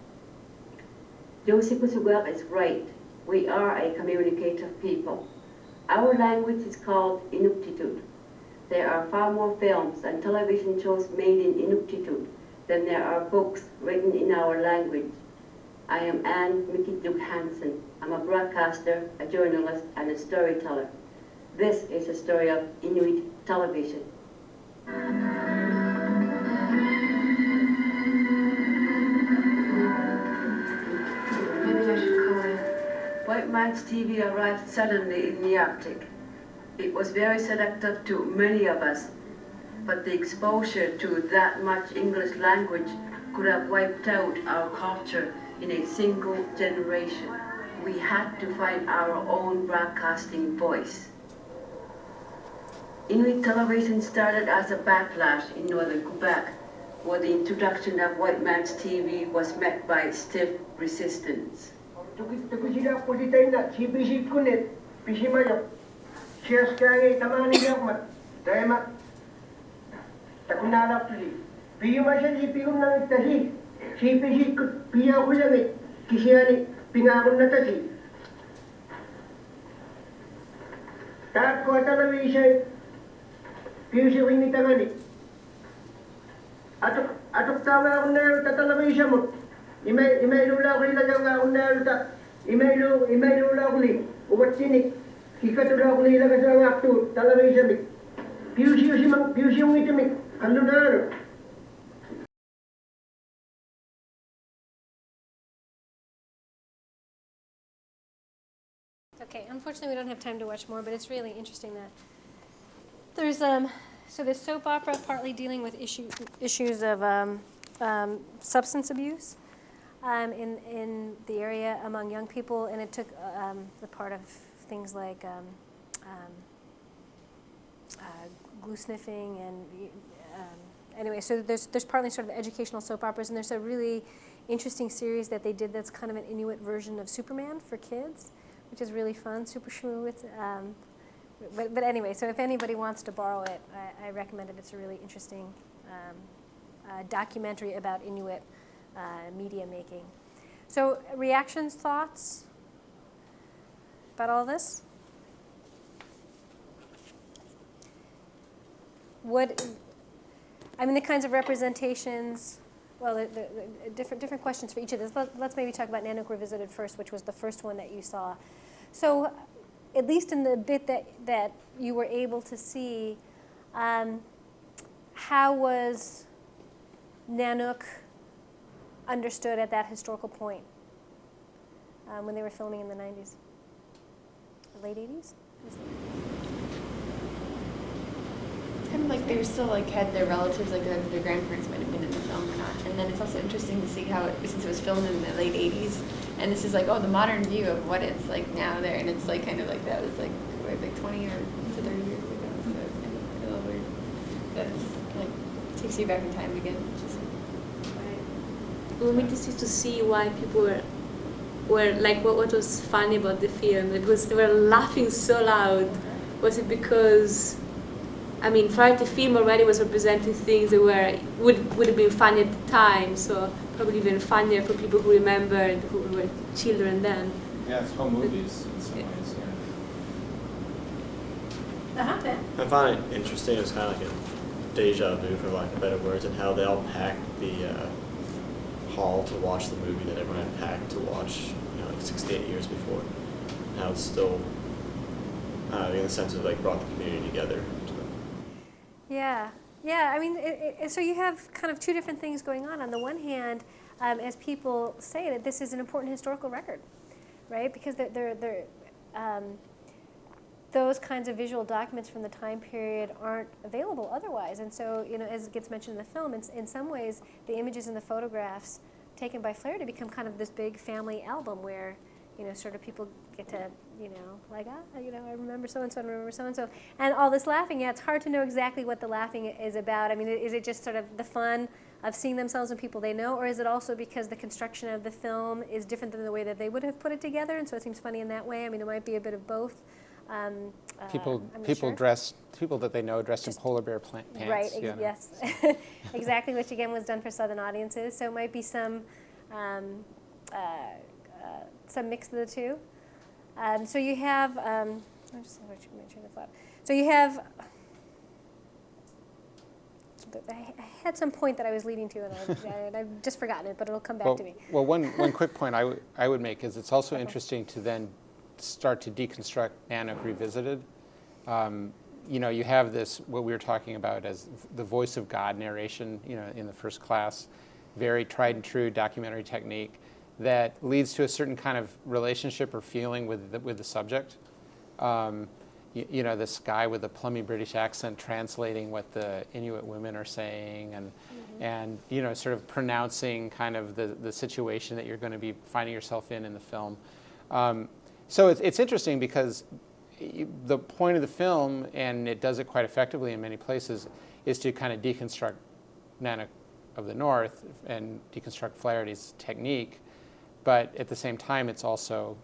Josie Kusugak is right. We are a communicative people. Our language is called Inuktitut. There are far more films and television shows made in Inuktitut than there are books written in our language. I am Anne Mikitjuk Hansen. I'm a broadcaster, a journalist, and a storyteller. This is a story of Inuit television. Maybe I should call it. White man's TV arrived suddenly in the Arctic. It was very seductive to many of us, but the exposure to that much English language could have wiped out our culture in a single generation. We had to find our own broadcasting voice. Inuit television started as a backlash in northern Quebec, where the introduction of white man's TV was met by stiff resistance. Atuk tawa unel tatalawisha mo. Imailu la uli la jaga unel ta. Imailu la uli. Ubat sini. Kikatu la uli la kasang aktu talawisha mi. Piusi iti mi. Kalunaro. Okay, unfortunately we don't have time to watch more, but it's really interesting that there's so this soap opera partly dealing with issues of substance abuse in the area among young people, and it took the part of things like glue sniffing and anyway. So there's partly sort of educational soap operas, and there's a really interesting series that they did that's kind of an Inuit version of Superman for kids, which is really fun. Super schmoo. But anyway, so if anybody wants to borrow it, I recommend it. It's a really interesting documentary about Inuit media making. So reactions, thoughts about all this? The kinds of representations, well, the different questions for each of this. Let's maybe talk about Nanook Revisited first, which was the first one that you saw. So at least in the bit that you were able to see, how was Nanook understood at that historical point when they were filming in the 90s? The late 80s? Kind of like they were still like had their relatives, like their grandparents might have been in the film or not. And then it's also interesting to see how since it was filmed in the late 80s, and this is like, the modern view of what it's like now there, and it's like kind of like that was like 20 or 30 years ago. So it's kind of a little weird. That's like takes you back in time again. Right. Well, interesting to see why people were like, what was funny about the film? It was they were laughing so loud. Was it because, for the film already was representing things that would have been funny at the time, so probably even funnier for people who remembered, who were children then. Yeah, it's home movies in some ways, yeah. I find it interesting. It was kind of like a deja vu, for lack of better words, and how they all packed the hall to watch the movie that everyone had packed to watch, like 6 to 8 years before. And how it's still, in the sense of like brought the community together. Yeah. So you have kind of two different things going on. On the one hand, as people say, that this is an important historical record, right? Because those kinds of visual documents from the time period aren't available otherwise. And so, as it gets mentioned in the film, in some ways, the images and the photographs taken by Flaherty become kind of this big family album where, sort of people get to, I remember so-and-so, and remember so-and-so. And all this laughing, it's hard to know exactly what the laughing is about. Is it just sort of the fun of seeing themselves and people they know, or is it also because the construction of the film is different than the way that they would have put it together, and so it seems funny in that way? It might be a bit of both. People that they know dressed in polar bear pants. Right, yes. Exactly, which again was done for Southern audiences. So it might be some some mix of the two. So you have, I just want to mention the thought. So you have, I had some point that I was leading to, and I've just forgotten it, but it'll come back to me. Well, one quick point I would make is it's also interesting to then start to deconstruct Nanook Revisited. You have this, what we were talking about as the voice of God narration, in the first class, very tried and true documentary technique that leads to a certain kind of relationship or feeling with the subject. This guy with a plummy British accent translating what the Inuit women are saying and sort of pronouncing kind of the situation that you're going to be finding yourself in the film. So it's interesting because the point of the film, and it does it quite effectively in many places, is to kind of deconstruct Nanook of the North and deconstruct Flaherty's technique, but at the same time it's also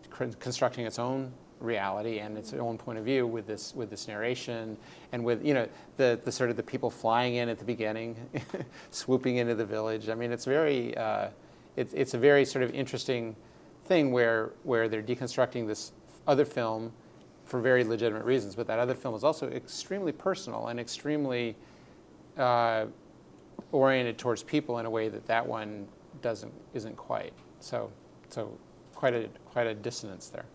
constructing its own reality and its own point of view with this narration and with the sort of the people flying in at the beginning, swooping into the village. I mean, it's very it's a very sort of interesting thing where they're deconstructing this other film for very legitimate reasons, but that other film is also extremely personal and extremely oriented towards people in a way that one isn't quite. So quite a dissonance there.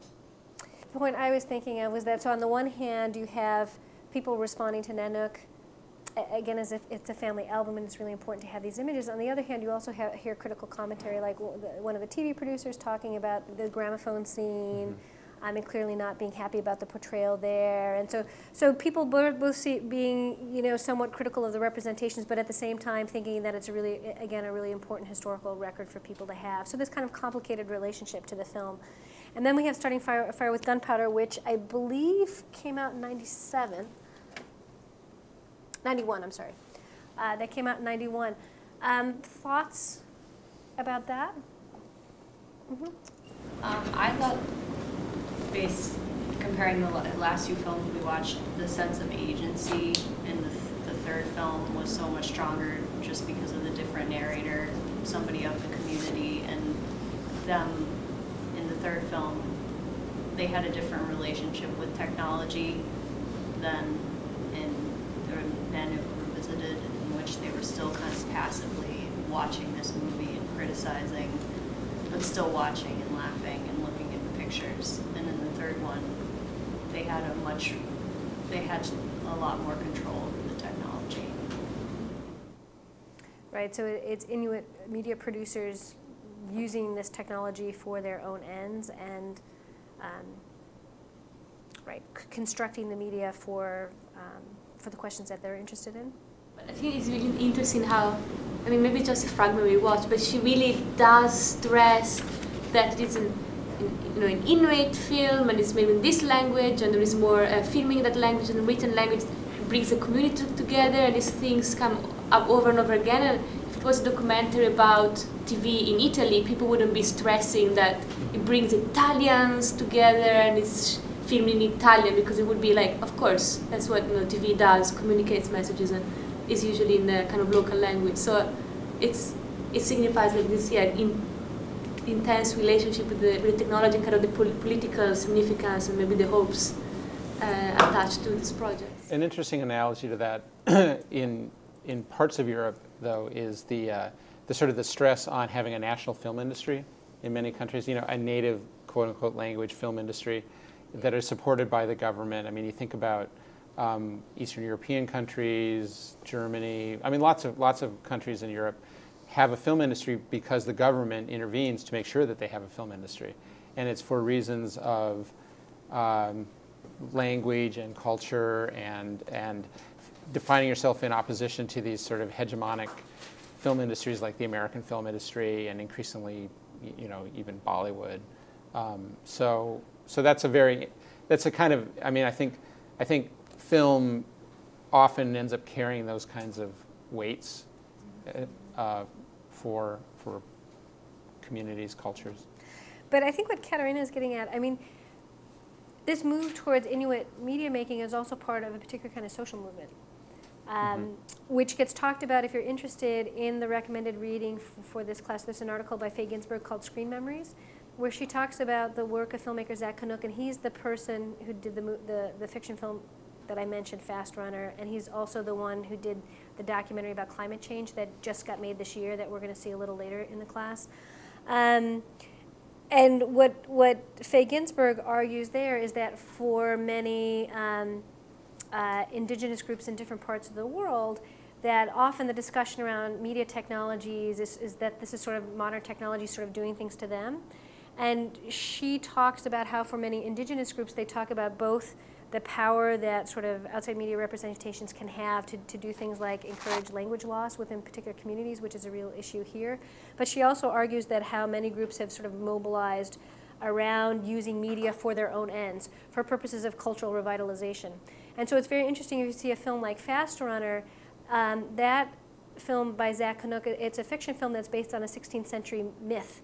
The point I was thinking of was that, so on the one hand, you have people responding to Nanook, again, as if it's a family album and it's really important to have these images. On the other hand, you also hear critical commentary, like one of the TV producers talking about the gramophone scene, and clearly not being happy about the portrayal there. And so people both being, somewhat critical of the representations, but at the same time thinking that it's a really important historical record for people to have. So this kind of complicated relationship to the film. And then we have Starting Fire with Gunpowder, which I believe came out in 91, I'm sorry. That came out in 91. Thoughts about that? I thought, comparing the last two films we watched, the sense of agency in the third film was so much stronger just because of the different narrator, somebody of the community, and them in the third film, they had a different relationship with technology than in the Nanook Revisited, in which they were still kind of passively watching this movie and criticizing, but still watching and laughing and looking at the pictures. And in the third one, they had a lot more control over the technology. Right, so it's Inuit media producers using this technology for their own ends and constructing the media for the questions that they're interested in. I think it's really interesting how, maybe just a fragment we watched, but she really does stress that it's an Inuit film and it's made in this language and there is more filming in that language and written language. It brings the community together and these things come up over and over again. And if it was a documentary about TV in Italy, people wouldn't be stressing that it brings Italians together and it's filmed in Italian, because it would be like, of course, that's what TV does, communicates messages and is usually in the kind of local language. So it signifies like this intense relationship with the technology and kind of the political significance and maybe the hopes attached to this project. An interesting analogy to that in parts of Europe, though, is the sort of the stress on having a national film industry in many countries. A native quote unquote language film industry that are supported by the government. You think about Eastern European countries, Germany. Lots of countries in Europe have a film industry because the government intervenes to make sure that they have a film industry. And it's for reasons of language and culture and defining yourself in opposition to these sort of hegemonic film industries like the American film industry and increasingly, even Bollywood. So that's a kind of, I think film often ends up carrying those kinds of weights for communities, cultures. But I think what Katarina is getting at, this move towards Inuit media making is also part of a particular kind of social movement. which gets talked about if you're interested in the recommended reading for this class. There's an article by Faye Ginsburg called Screen Memories, where she talks about the work of filmmaker Zach Nanook, and he's the person who did the fiction film that I mentioned, Fast Runner, and he's also the one who did the documentary about climate change that just got made this year that we're going to see a little later in the class. And what Faye Ginsburg argues there is that for many indigenous groups in different parts of the world, that often the discussion around media technologies is that this is sort of modern technology sort of doing things to them. And she talks about how for many indigenous groups, they talk about both the power that sort of outside media representations can have to do things like encourage language loss within particular communities, which is a real issue here. But she also argues that how many groups have sort of mobilized around using media for their own ends, for purposes of cultural revitalization. And so it's very interesting if you see a film like Fast Runner, that film by Zach Nanook, it's a fiction film that's based on a 16th century myth.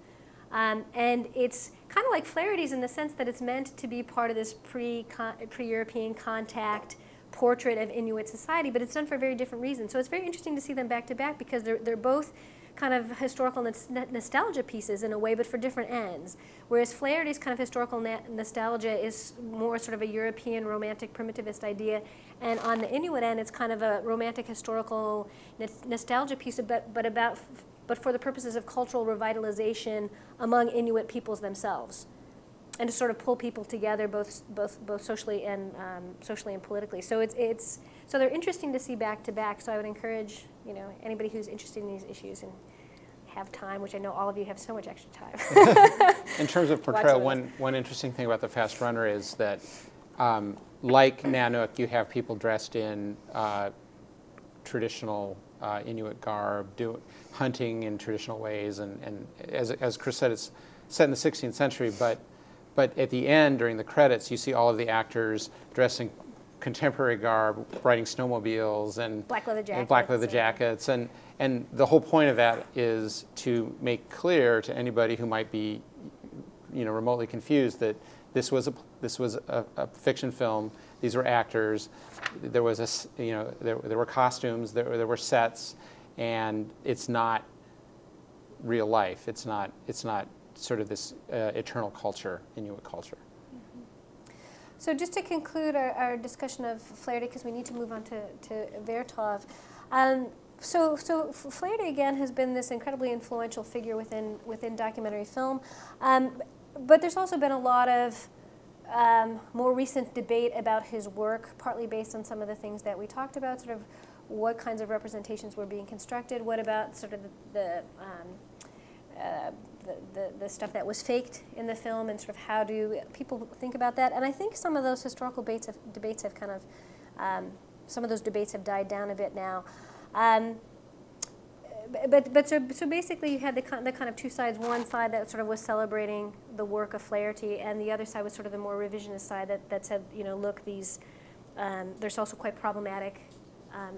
And it's kind of like Flaherty's in the sense that it's meant to be part of this pre-European contact portrait of Inuit society, but it's done for a very different reason. So it's very interesting to see them back to back because they're both kind of historical nostalgia pieces in a way, but for different ends. Whereas Flaherty's kind of historical nostalgia is more sort of a European romantic primitivist idea, and on the Inuit end, it's kind of a romantic historical nostalgia piece, but for the purposes of cultural revitalization among Inuit peoples themselves, and to sort of pull people together both socially and politically. So so they're interesting to see back to back. So I would encourage anybody who's interested in these issues and have time, which I know all of you have so much extra time. In terms of portrayal, one interesting thing about the Fast Runner is that, like Nanook, you have people dressed in traditional Inuit garb, hunting in traditional ways, and as Chris said, it's set in the 16th century, but at the end, during the credits, you see all of the actors dressed in contemporary garb, riding snowmobiles and black leather jackets, and the whole point of that is to make clear to anybody who might be, remotely confused that this was a fiction film. These were actors. There was there were costumes. There were sets, and it's not real life. It's not sort of this eternal culture, Inuit culture. So just to conclude our discussion of Flaherty, because we need to move on to Vertov. So Flaherty again has been this incredibly influential figure within documentary film, but there's also been a lot of more recent debate about his work, partly based on some of the things that we talked about, sort of what kinds of representations were being constructed, what about sort of the stuff that was faked in the film, and sort of how do people think about that. And I think some of those historical debates have kind of, some of those debates have died down a bit now. So basically you had the kind of two sides. One side that sort of was celebrating the work of Flaherty, and the other side was sort of the more revisionist side that said, look, there's also quite problematic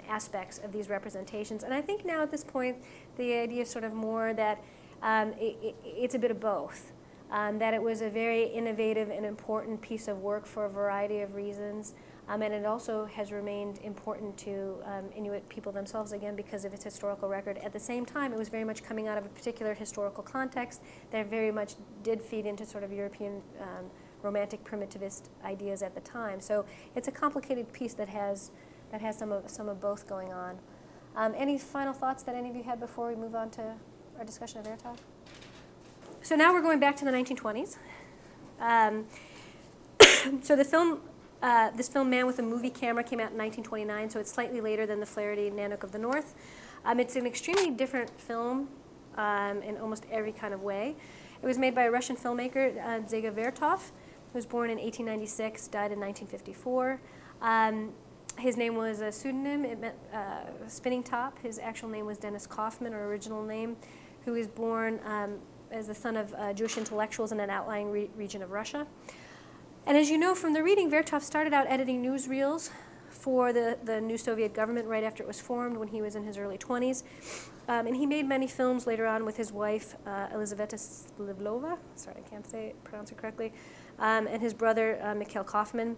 aspects of these representations. And I think now at this point, the idea is sort of more that it's a bit of both. That it was a very innovative and important piece of work for a variety of reasons. And it also has remained important to Inuit people themselves, again, because of its historical record. At the same time, it was very much coming out of a particular historical context that very much did feed into sort of European romantic primitivist ideas at the time. So it's a complicated piece that has some of both going on. Any final thoughts that any of you had before we move on to our discussion of Vertov? So now we're going back to the 1920s. So this film, Man with a Movie Camera, came out in 1929, so it's slightly later than the Flaherty Nanook of the North. It's an extremely different film in almost every kind of way. It was made by a Russian filmmaker, Zega Vertov, who was born in 1896, died in 1954. His name was a pseudonym. It meant spinning top. His actual name was Dennis Kaufman, or original name, who was born as the son of Jewish intellectuals in an outlying region of Russia. And as you know from the reading, Vertov started out editing newsreels for the new Soviet government right after it was formed when he was in his early 20s. And he made many films later on with his wife, Elizaveta Slivlova, sorry, I can't pronounce it correctly, and his brother, Mikhail Kaufman.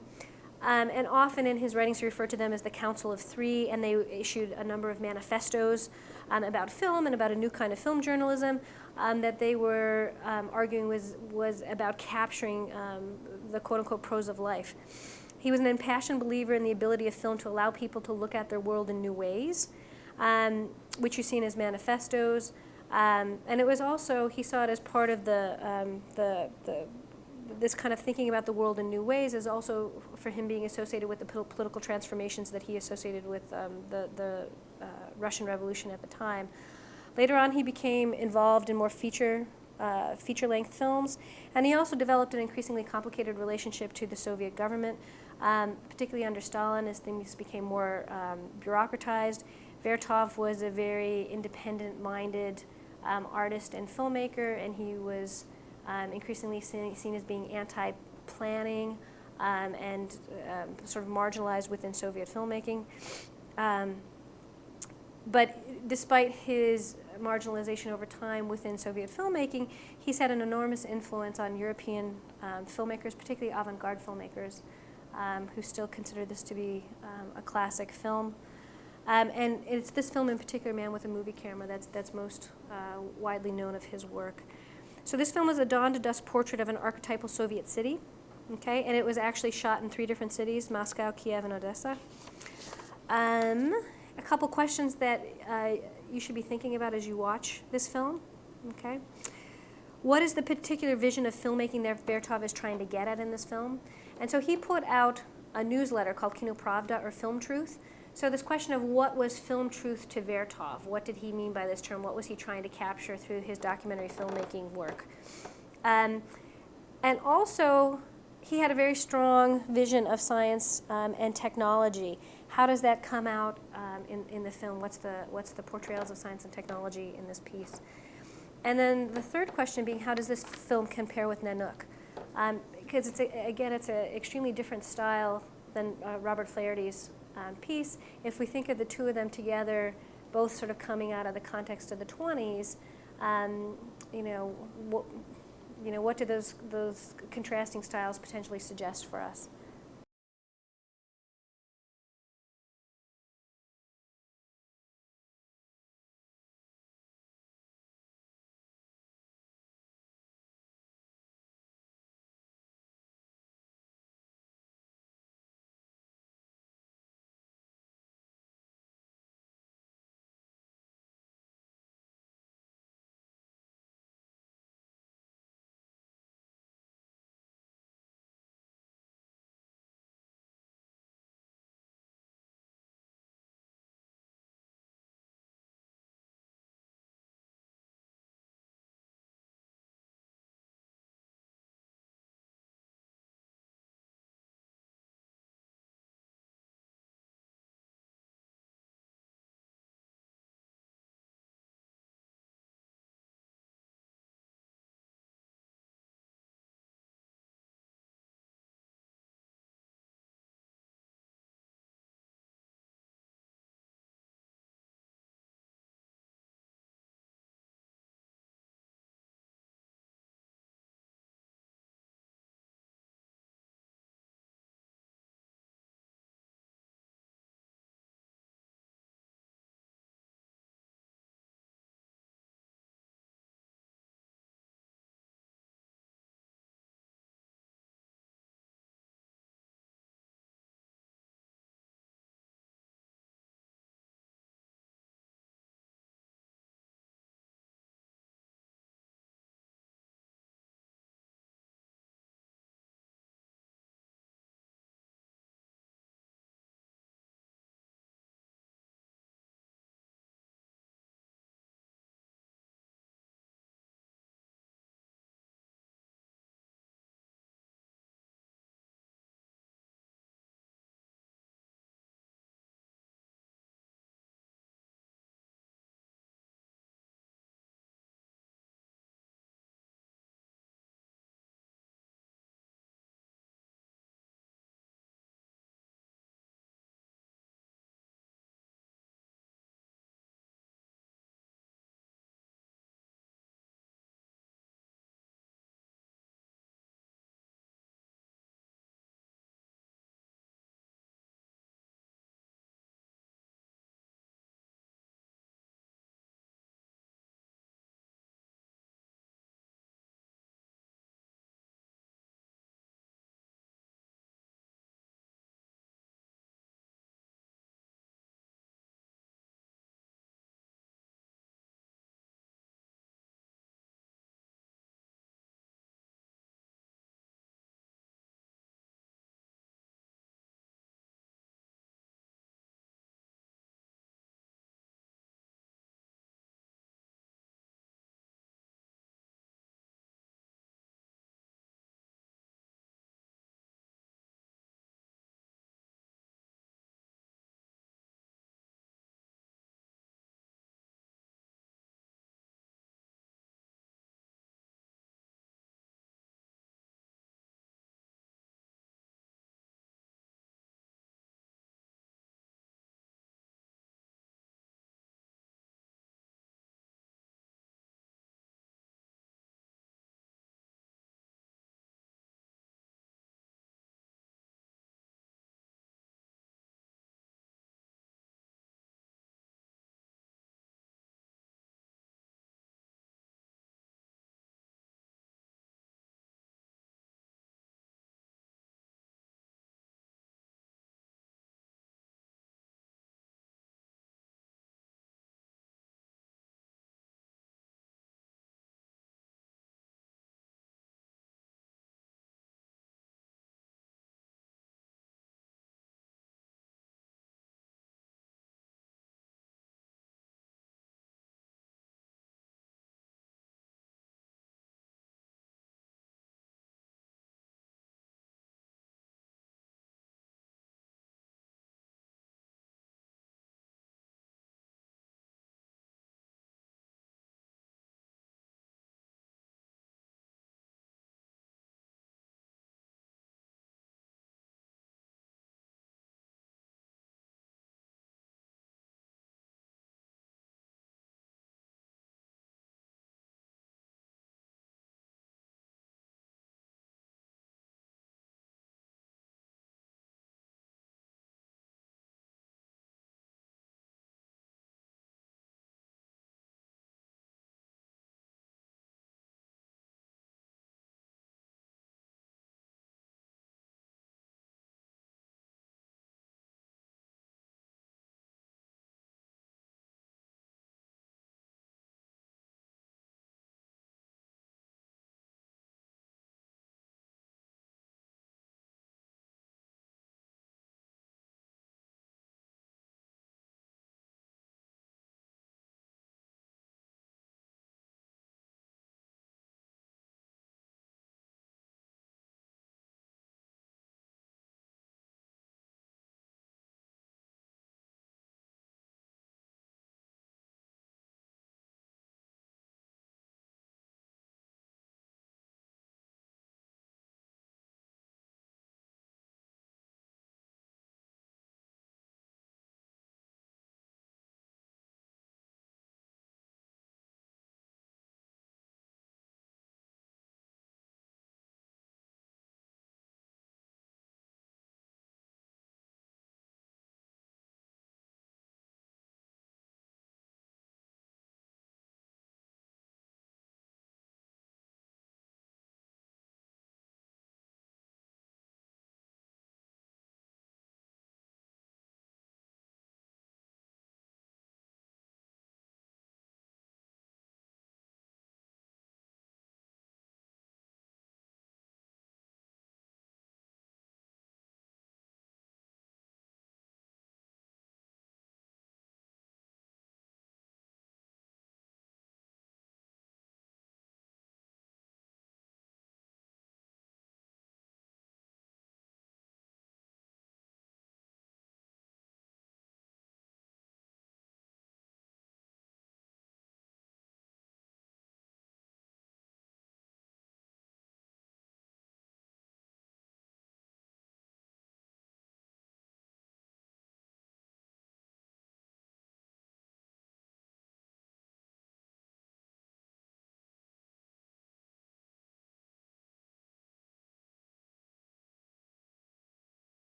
And often in his writings, he referred to them as the Council of Three, and they issued a number of manifestos about film and about a new kind of film journalism that they were arguing was about capturing the quote-unquote prose of life. He was an impassioned believer in the ability of film to allow people to look at their world in new ways, which you see in his manifestos. And it was also, he saw it as part of this kind of thinking about the world in new ways is also for him being associated with the political transformations that he associated with the Russian Revolution at the time. Later on, he became involved in more feature-length films, and he also developed an increasingly complicated relationship to the Soviet government, particularly under Stalin as things became more bureaucratized. Vertov was a very independent-minded artist and filmmaker, and he was increasingly seen as being anti-planning and sort of marginalized within Soviet filmmaking. But despite his marginalization over time within Soviet filmmaking, he's had an enormous influence on European filmmakers, particularly avant-garde filmmakers, who still consider this to be a classic film. And it's this film in particular, Man with a Movie Camera, that's most widely known of his work. So this film is a dawn-to-dusk portrait of an archetypal Soviet city, okay? And it was actually shot in 3 different cities, Moscow, Kiev, and Odessa. A couple questions that you should be thinking about as you watch this film, okay? What is the particular vision of filmmaking that Vertov is trying to get at in this film? And so he put out a newsletter called Kino Pravda, or Film Truth. So this question of what was film truth to Vertov, what did he mean by this term, what was he trying to capture through his documentary filmmaking work? And also, he had a very strong vision of science and technology. How does that come out in the film? What's the portrayals of science and technology in this piece? And then the third question being, how does this film compare with Nanook? Because it's an extremely different style than Robert Flaherty's piece. If we think of the two of them together, both sort of coming out of the context of the 20s, what do those contrasting styles potentially suggest for us?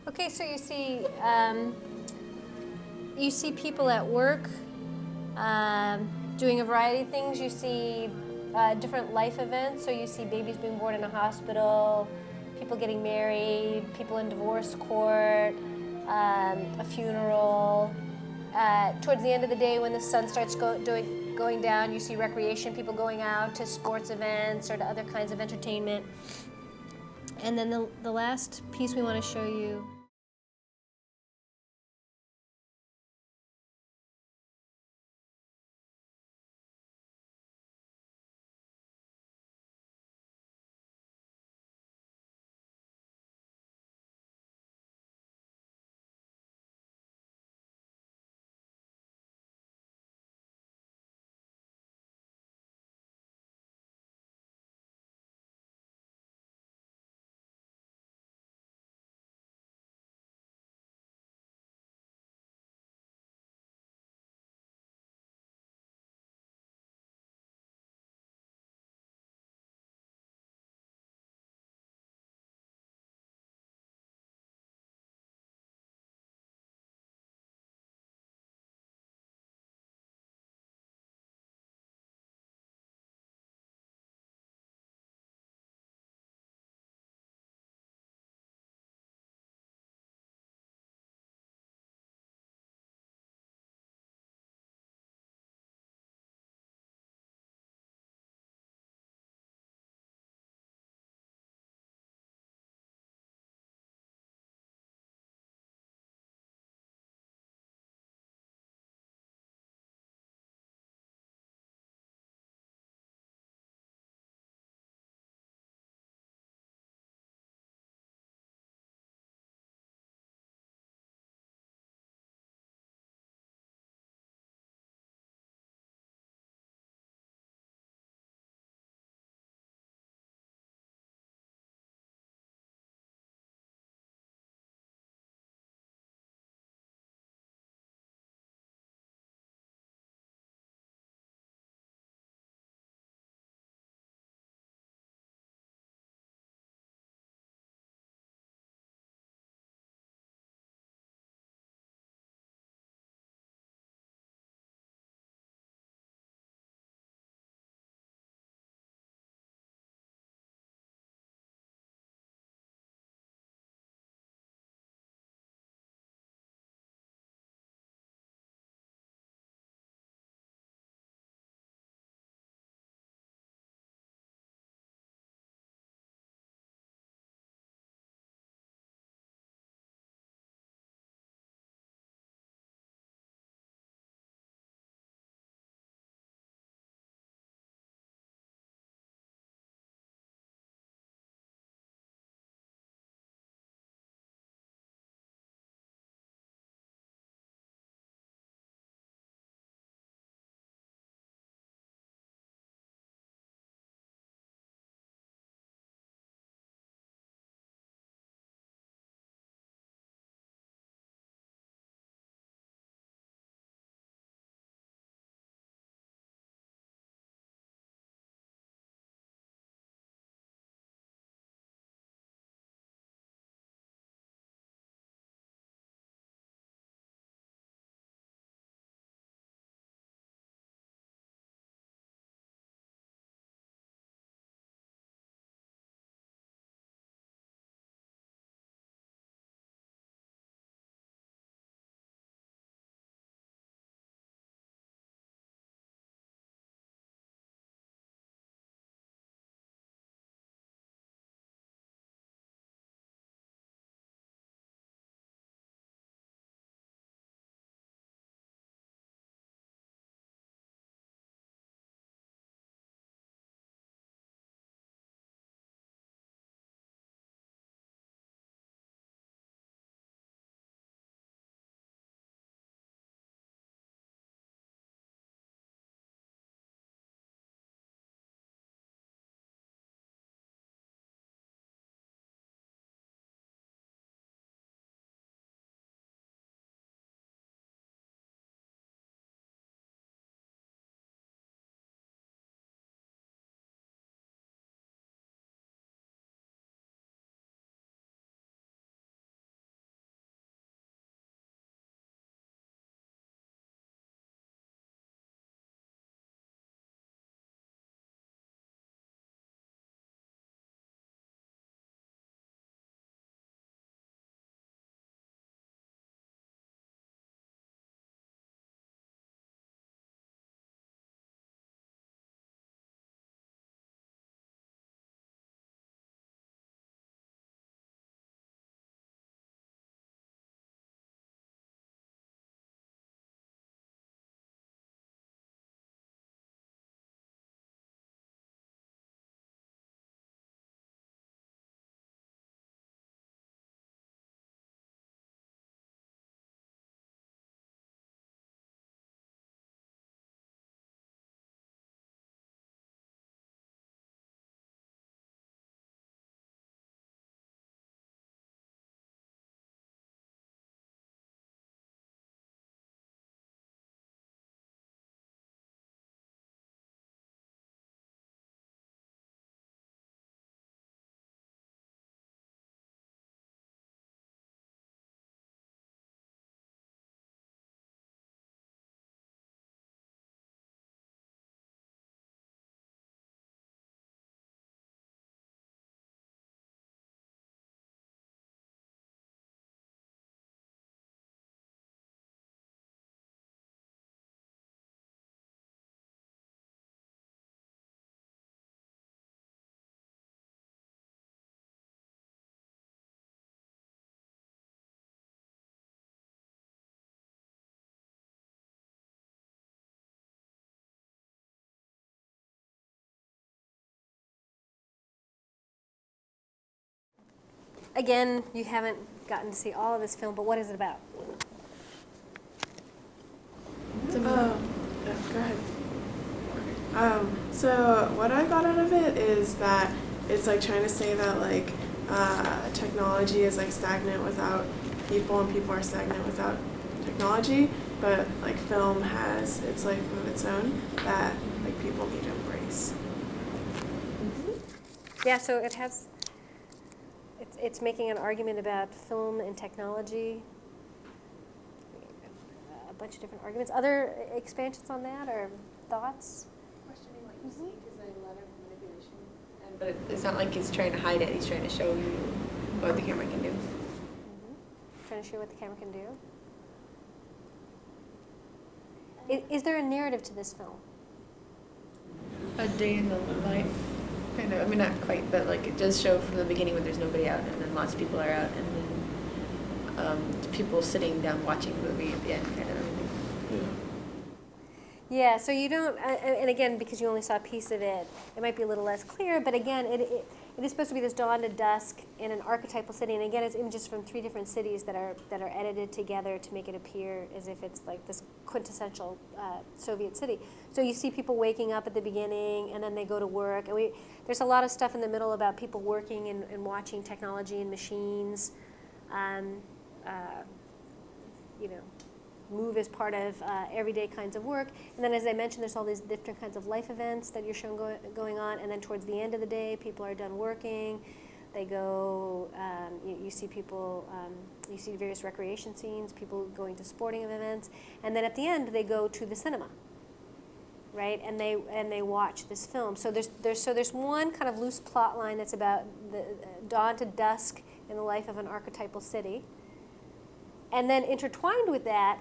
Okay, so you see people at work doing a variety of things. You see different life events. So you see babies being born in a hospital, people getting married, people in divorce court, a funeral. Towards the end of the day, when the sun starts going down, you see recreation, people going out to sports events or to other kinds of entertainment. And then the last piece we want to show you again, you haven't gotten to see all of this film, but what is it about? Go ahead. So what I got out of it is that it's like trying to say that like technology is like stagnant without people, and people are stagnant without technology. But like film has its life of its own that like people need to embrace. Yeah, so it has. It's making an argument about film and technology. A bunch of different arguments. Other expansions on that or thoughts? Questioning what you see is a lot of manipulation. But it's not like he's trying to hide it. He's trying to show you what the camera can do. Trying to show what the camera can do. Is there a narrative to this film? A day in the life, kind of. I mean, not quite, but like it does show from the beginning when there's nobody out, and then lots of people are out, and then people sitting down watching the movie at the end, kind of. Yeah, so you don't, and again, because you only saw a piece of it, it might be a little less clear, but again, it is supposed to be this dawn to dusk in an archetypal city, and again, it's images from 3 different cities that are edited together to make it appear as if it's like this quintessential Soviet city. So you see people waking up at the beginning, and then they go to work, and there's a lot of stuff in the middle about people working and watching technology and machines, you know, move as part of everyday kinds of work. And then, as I mentioned, there's all these different kinds of life events that you're shown going on. And then towards the end of the day, people are done working. They go, you see people, you see various recreation scenes, people going to sporting events. And then at the end, they go to the cinema, right? And they watch this film. So there's one kind of loose plot line that's about the dawn to dusk in the life of an archetypal city. And then intertwined with that,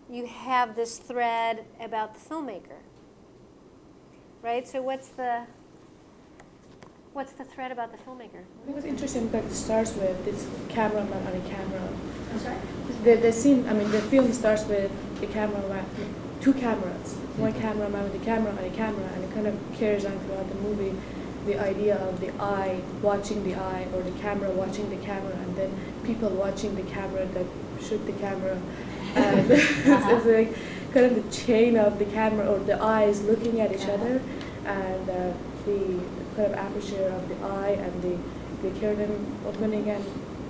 you have this thread about the filmmaker, right? So what's the thread about the filmmaker? I think it's interesting because it starts with this cameraman on a camera. I'm sorry? The scene, I mean, the film starts with the cameraman, 2 cameras, one cameraman with the camera on a camera, and it kind of carries on throughout the movie. The idea of the eye watching the eye, or the camera watching the camera, and then people watching the camera that shoot the camera. And it's like kind of the chain of the camera, or the eyes looking at each other, and the kind of aperture of the eye, and the curtain opening, and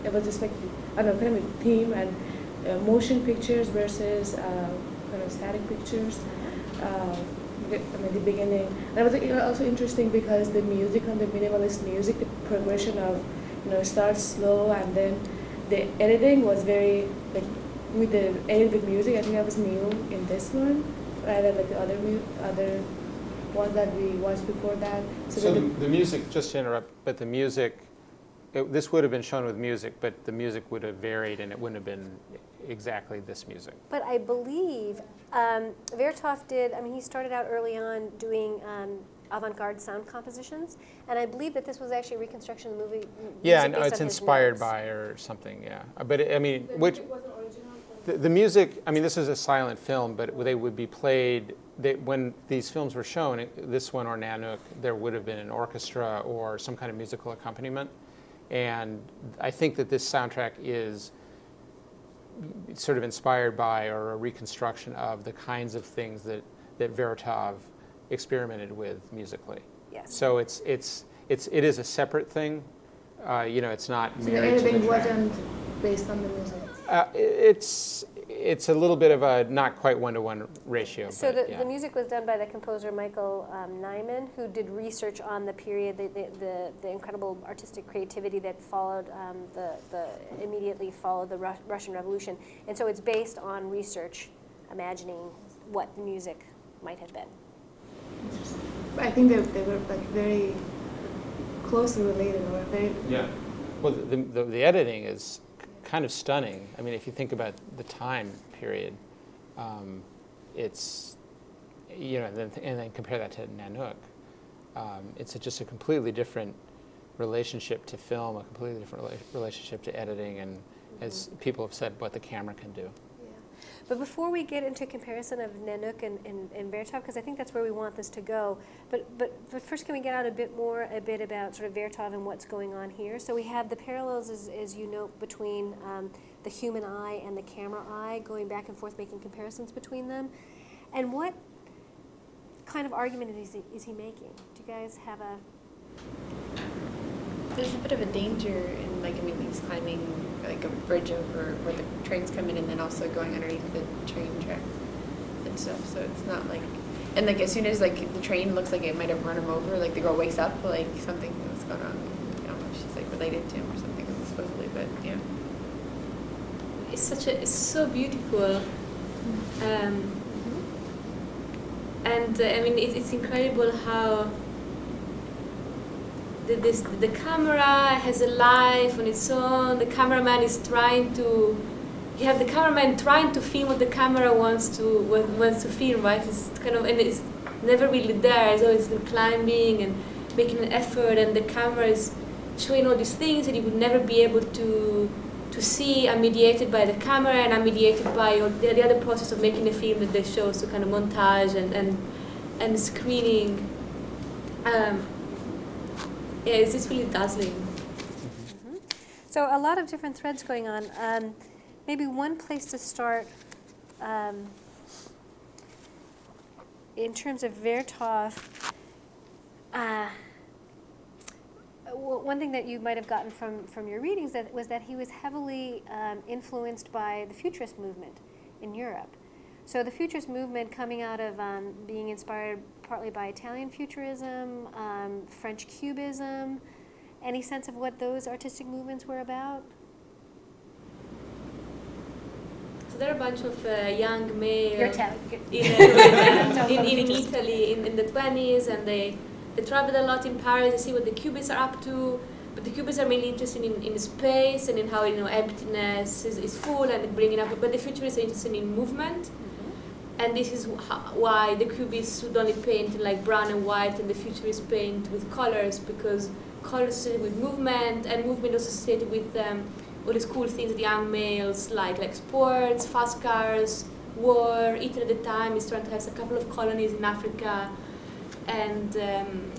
it was just like, I don't know, kind of a theme, and motion pictures versus kind of static pictures. The beginning. And it was also interesting because the music, on the minimalist music, the progression of, starts slow, and then the editing was very, like, with the edit with music, I think that was new in this one, rather than like the other ones that we watched before that. So the music, just to interrupt, but the music, this would have been shown with music, but the music would have varied, and it wouldn't have been exactly this music. But I believe Vertov did, I mean, he started out early on doing avant-garde sound compositions, and I believe that this was actually a reconstruction of the movie. Yeah, no, it's inspired by or something, yeah. But I mean, which the music, I mean, this is a silent film, but they would be played, when these films were shown, this one or Nanook, there would have been an orchestra or some kind of musical accompaniment. And I think that this soundtrack is sort of inspired by or a reconstruction of the kinds of things that Vertov experimented with musically. Yes. So it is a separate thing. It's not So married to the editing track. wasn't based on the music. It's a little bit of a not quite 1-to-1 ratio. So but, the music was done by the composer Michael Nyman, who did research on the period, the incredible artistic creativity that followed, immediately followed the Russian Revolution. And so it's based on research, imagining what the music might have been. I think they were like very closely related, or very. Yeah. Well, the editing is kind of stunning. I mean, if you think about the time period, it's, and then compare that to Nanook, it's just a completely different relationship to film, a completely different relationship to editing, and as people have said, what the camera can do. But before we get into comparison of Nanook and Vertov, because I think that's where we want this to go, but first can we get out a bit about sort of Vertov and what's going on here? So we have the parallels, as you note, between the human eye and the camera eye, going back and forth, making comparisons between them. And what kind of argument is he making? Do you guys have a... There's a bit of a danger in, like, I mean, he's climbing like a bridge over where the trains come in and then also going underneath the train track and stuff. So it's not like, and like as soon as like the train looks like it might have run him over, like the girl wakes up, like something was going on. I don't know if she's like related to him or something supposedly, but yeah. It's so beautiful. And I mean, it's incredible how the camera has a life on its own. The cameraman is trying to. You have the cameraman trying to film what the camera wants to film, right? It's kind of, and it's never really there. It's always climbing and making an effort, and the camera is showing all these things that you would never be able to see, are mediated by the camera and are mediated by the other process of making a film that they show, so kind of montage and screening. Yeah, it's really dazzling. Mm-hmm. So a lot of different threads going on. Maybe one place to start in terms of Vertov. One thing that you might have gotten from your readings was that he was heavily influenced by the Futurist movement in Europe. So the Futurist movement coming out of being inspired partly by Italian Futurism, French Cubism. Any sense of what those artistic movements were about? So there are a bunch of young males in Italy in the 20s, and they travel a lot in Paris. They see what the Cubists are up to, but the Cubists are mainly interested in space and in how emptiness is full and bringing up. But the Futurists are interested in movement. And this is why the Cubists would only paint in like brown and white, and the Futurists paint with colors, because colors associated with movement, and movement also associated with all these cool things that young males like sports, fast cars, war. Italy at the time is trying to have a couple of colonies in Africa, and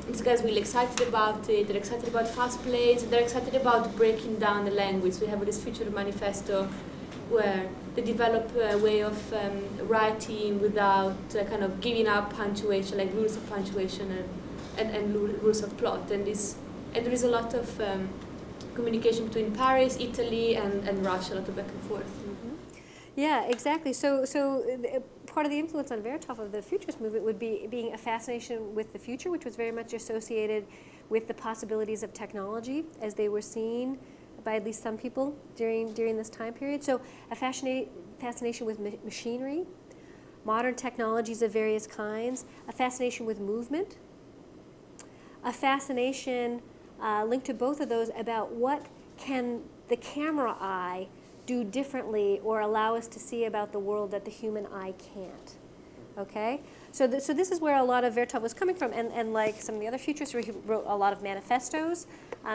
these guys are really excited about it. They're excited about fast plays, and they're excited about breaking down the language. So we have this Future Manifesto, where they develop a way of writing without kind of giving up punctuation, like rules of punctuation and rules of plot. And there is a lot of communication between Paris, Italy, and Russia, a lot of back and forth. Mm-hmm. Yeah, exactly. So part of the influence on Vertov of the Futurist movement would be being a fascination with the future, which was very much associated with the possibilities of technology as they were seen by at least some people during this time period. So a fascination with machinery, modern technologies of various kinds, a fascination with movement, a fascination linked to both of those about what can the camera eye do differently or allow us to see about the world that the human eye can't. Okay? So this is where a lot of Vertov was coming from, and like some of the other futurists, he wrote a lot of manifestos.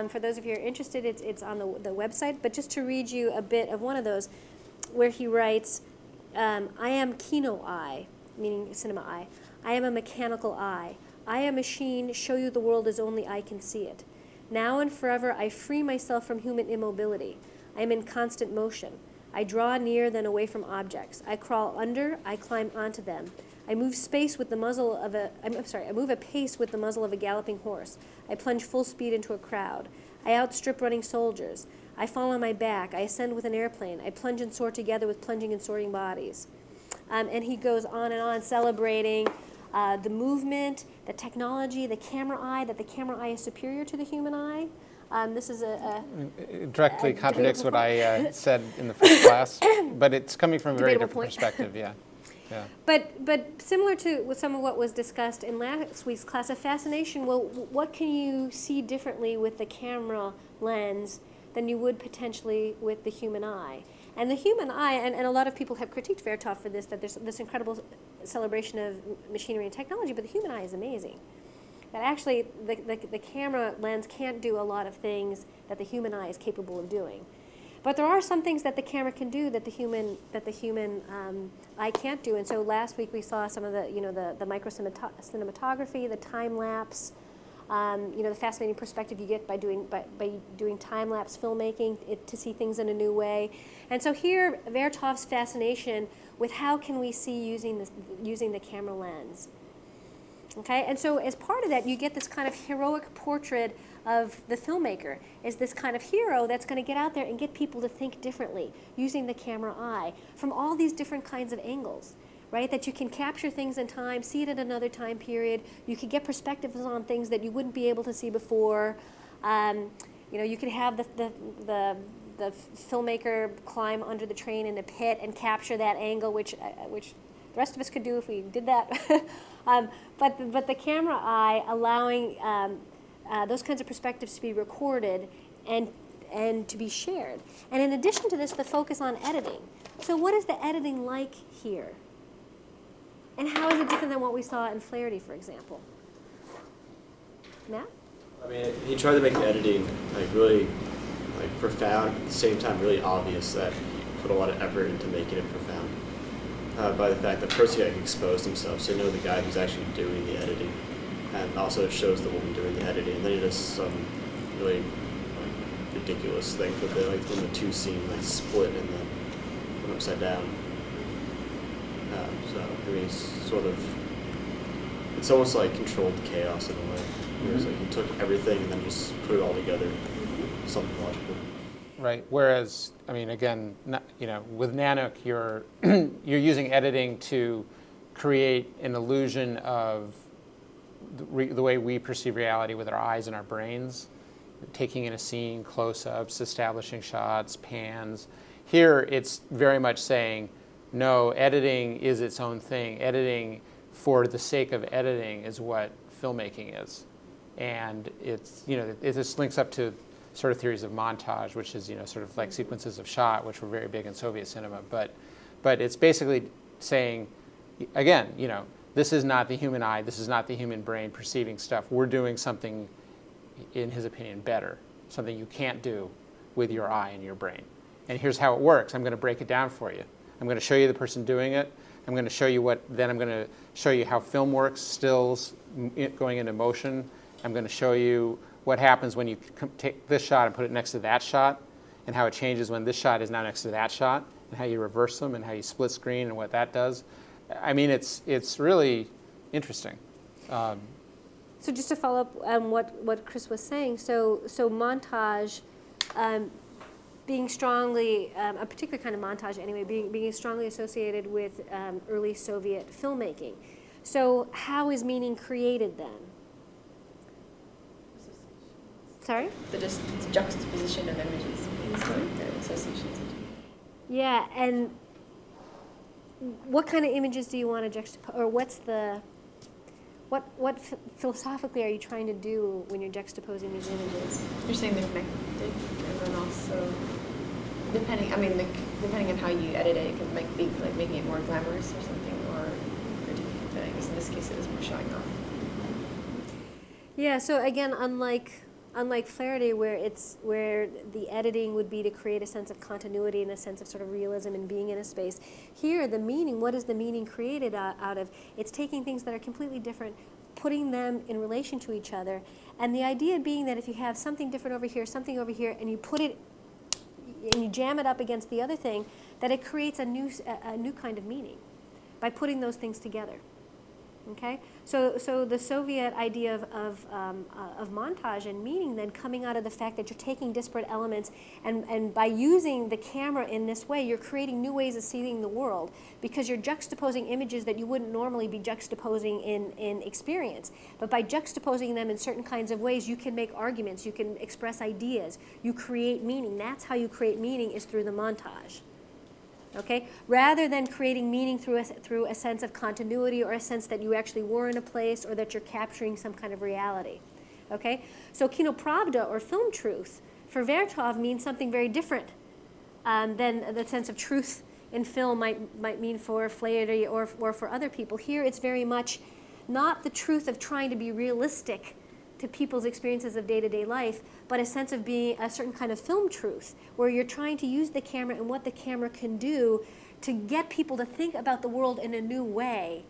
For those of you who are interested, it's on the website. But just to read you a bit of one of those, where he writes, I am kino eye, meaning cinema eye. I am a mechanical eye. I, a machine, show you the world as only I can see it. Now and forever I free myself from human immobility. I am in constant motion. I draw near, then away from objects. I crawl under, I climb onto them. I move space with the muzzle of I move a pace with the muzzle of a galloping horse. I plunge full speed into a crowd. I outstrip running soldiers. I fall on my back. I ascend with an airplane. I plunge and soar together with plunging and soaring bodies. And he goes on, celebrating the movement, the technology, the camera eye, that the camera eye is superior to the human eye. This is it directly contradicts what I said in the first class, but it's coming from a very different perspective, yeah. Yeah. But similar to with some of what was discussed in last week's class, a fascination, well, what can you see differently with the camera lens than you would potentially with the human eye? And the human eye, and a lot of people have critiqued Vertov for this, that there's this incredible celebration of machinery and technology, but the human eye is amazing. That actually the camera lens can't do a lot of things that the human eye is capable of doing. But there are some things that the camera can do that the human eye can't do. And so last week we saw some of the micro cinematography, the time lapse, the fascinating perspective you get by doing time lapse filmmaking to see things in a new way. And so here, Vertov's fascination with how can we see using the camera lens. Okay, and so as part of that, you get this kind of heroic portrait of the filmmaker as this kind of hero that's going to get out there and get people to think differently using the camera eye from all these different kinds of angles, right? That you can capture things in time, see it at another time period. You could get perspectives on things that you wouldn't be able to see before. You could have the filmmaker climb under the train in a pit and capture that angle, which the rest of us could do if we did that. But the camera eye allowing those kinds of perspectives to be recorded and to be shared. And in addition to this, the focus on editing. So what is the editing like here? And how is it different than what we saw in Flaherty, for example? Matt? I mean, he tried to make the editing really profound, at the same time really obvious that he put a lot of effort into making it profound. By the fact that first he exposed himself, so you know the guy who's actually doing the editing, and also it shows the woman doing the editing, and then he does some really ridiculous thing with it, when the two scenes split and then went upside down. So I mean, it's almost like controlled chaos in a way. Whereas he took everything and then just put it all together, something logical. Right. Whereas, I mean, again, with Nanook, you're using editing to create an illusion of the way we perceive reality with our eyes and our brains, taking in a scene, close-ups, establishing shots, pans. Here, it's very much saying, no, editing is its own thing. Editing, for the sake of editing, is what filmmaking is, and it just links up to sort of theories of montage, which is sort of like sequences of shot, which were very big in Soviet cinema. But it's basically saying, again, this is not the human eye, this is not the human brain perceiving stuff. We're doing something, in his opinion, better, something you can't do with your eye and your brain. And here's how it works. I'm going to break it down for you. I'm going to show you the person doing it. I'm going to show you then I'm going to show you how film works, stills going into motion. I'm going to show you what happens when you take this shot and put it next to that shot, and how it changes when this shot is now next to that shot, and how you reverse them, and how you split screen, and what that does. I mean, it's really interesting. So just to follow up on what Chris was saying, so montage, being strongly, a particular kind of montage anyway, being strongly associated with early Soviet filmmaking. So how is meaning created then? Sorry? The juxtaposition of images, the associations. Yeah, and what kind of images do you want to juxtapose, or what philosophically are you trying to do when you're juxtaposing these images? You're saying they're connected, and then also depending on how you edit it, it can be like making it more glamorous or something, or I guess in this case it was more showing off. Yeah. So again, unlike Flaherty, where the editing would be to create a sense of continuity and a sense of sort of realism and being in a space. Here, the meaning, what is the meaning created out of? It's taking things that are completely different, putting them in relation to each other, and the idea being that if you have something different over here, something over here, and you put it, and you jam it up against the other thing, that it creates a new kind of meaning by putting those things together. Okay, so the Soviet idea of montage and meaning then coming out of the fact that you're taking disparate elements and by using the camera in this way, you're creating new ways of seeing the world because you're juxtaposing images that you wouldn't normally be juxtaposing in experience. But by juxtaposing them in certain kinds of ways, you can make arguments, you can express ideas, you create meaning. That's how you create meaning, is through the montage. Okay, rather than creating meaning through a sense of continuity or a sense that you actually were in a place or that you're capturing some kind of reality. Okay, so kinopravda or film truth for Vertov means something very different than the sense of truth in film might mean for Flaherty or for other people. Here, it's very much not the truth of trying to be realistic to people's experiences of day-to-day life, but a sense of being a certain kind of film truth, where you're trying to use the camera and what the camera can do to get people to think about the world in a new way,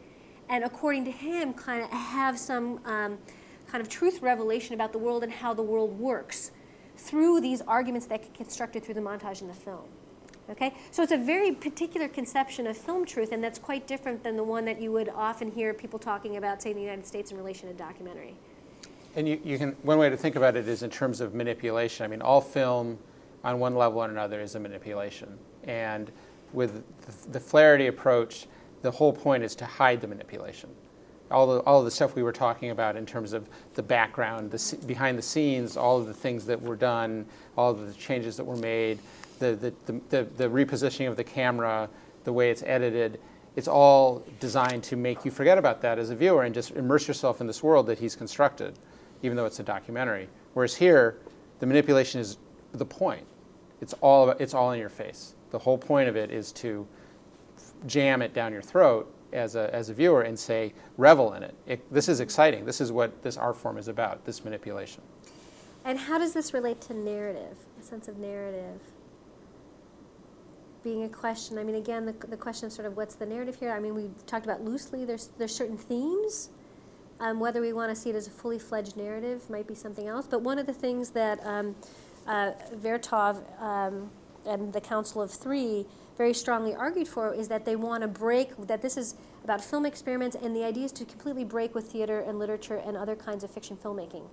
and according to him, kind of have some kind of truth revelation about the world and how the world works through these arguments that get constructed through the montage in the film. Okay? So it's a very particular conception of film truth, and that's quite different than the one that you would often hear people talking about, say, in the United States in relation to documentary. And you can, one way to think about it is in terms of manipulation. I mean, all film on one level or another is a manipulation. And with the Flaherty approach, the whole point is to hide the manipulation. All of the stuff we were talking about in terms of the background, behind the scenes, all of the things that were done, all of the changes that were made, the repositioning of the camera, the way it's edited, it's all designed to make you forget about that as a viewer and just immerse yourself in this world that he's constructed, even though it's a documentary. Whereas here, the manipulation is the point. It's all in your face. The whole point of it is to jam it down your throat as a viewer and say, revel in it. This is exciting. This is what this art form is about, this manipulation. And how does this relate to narrative, a sense of narrative? Being a question, I mean, again, the question of sort of what's the narrative here? I mean, we've talked about loosely, there's certain themes. Whether we want to see it as a fully fledged narrative might be something else. But one of the things that Vertov and the Council of Three very strongly argued for is that they want to break, that this is about film experiments, and the idea is to completely break with theater and literature and other kinds of fiction filmmaking,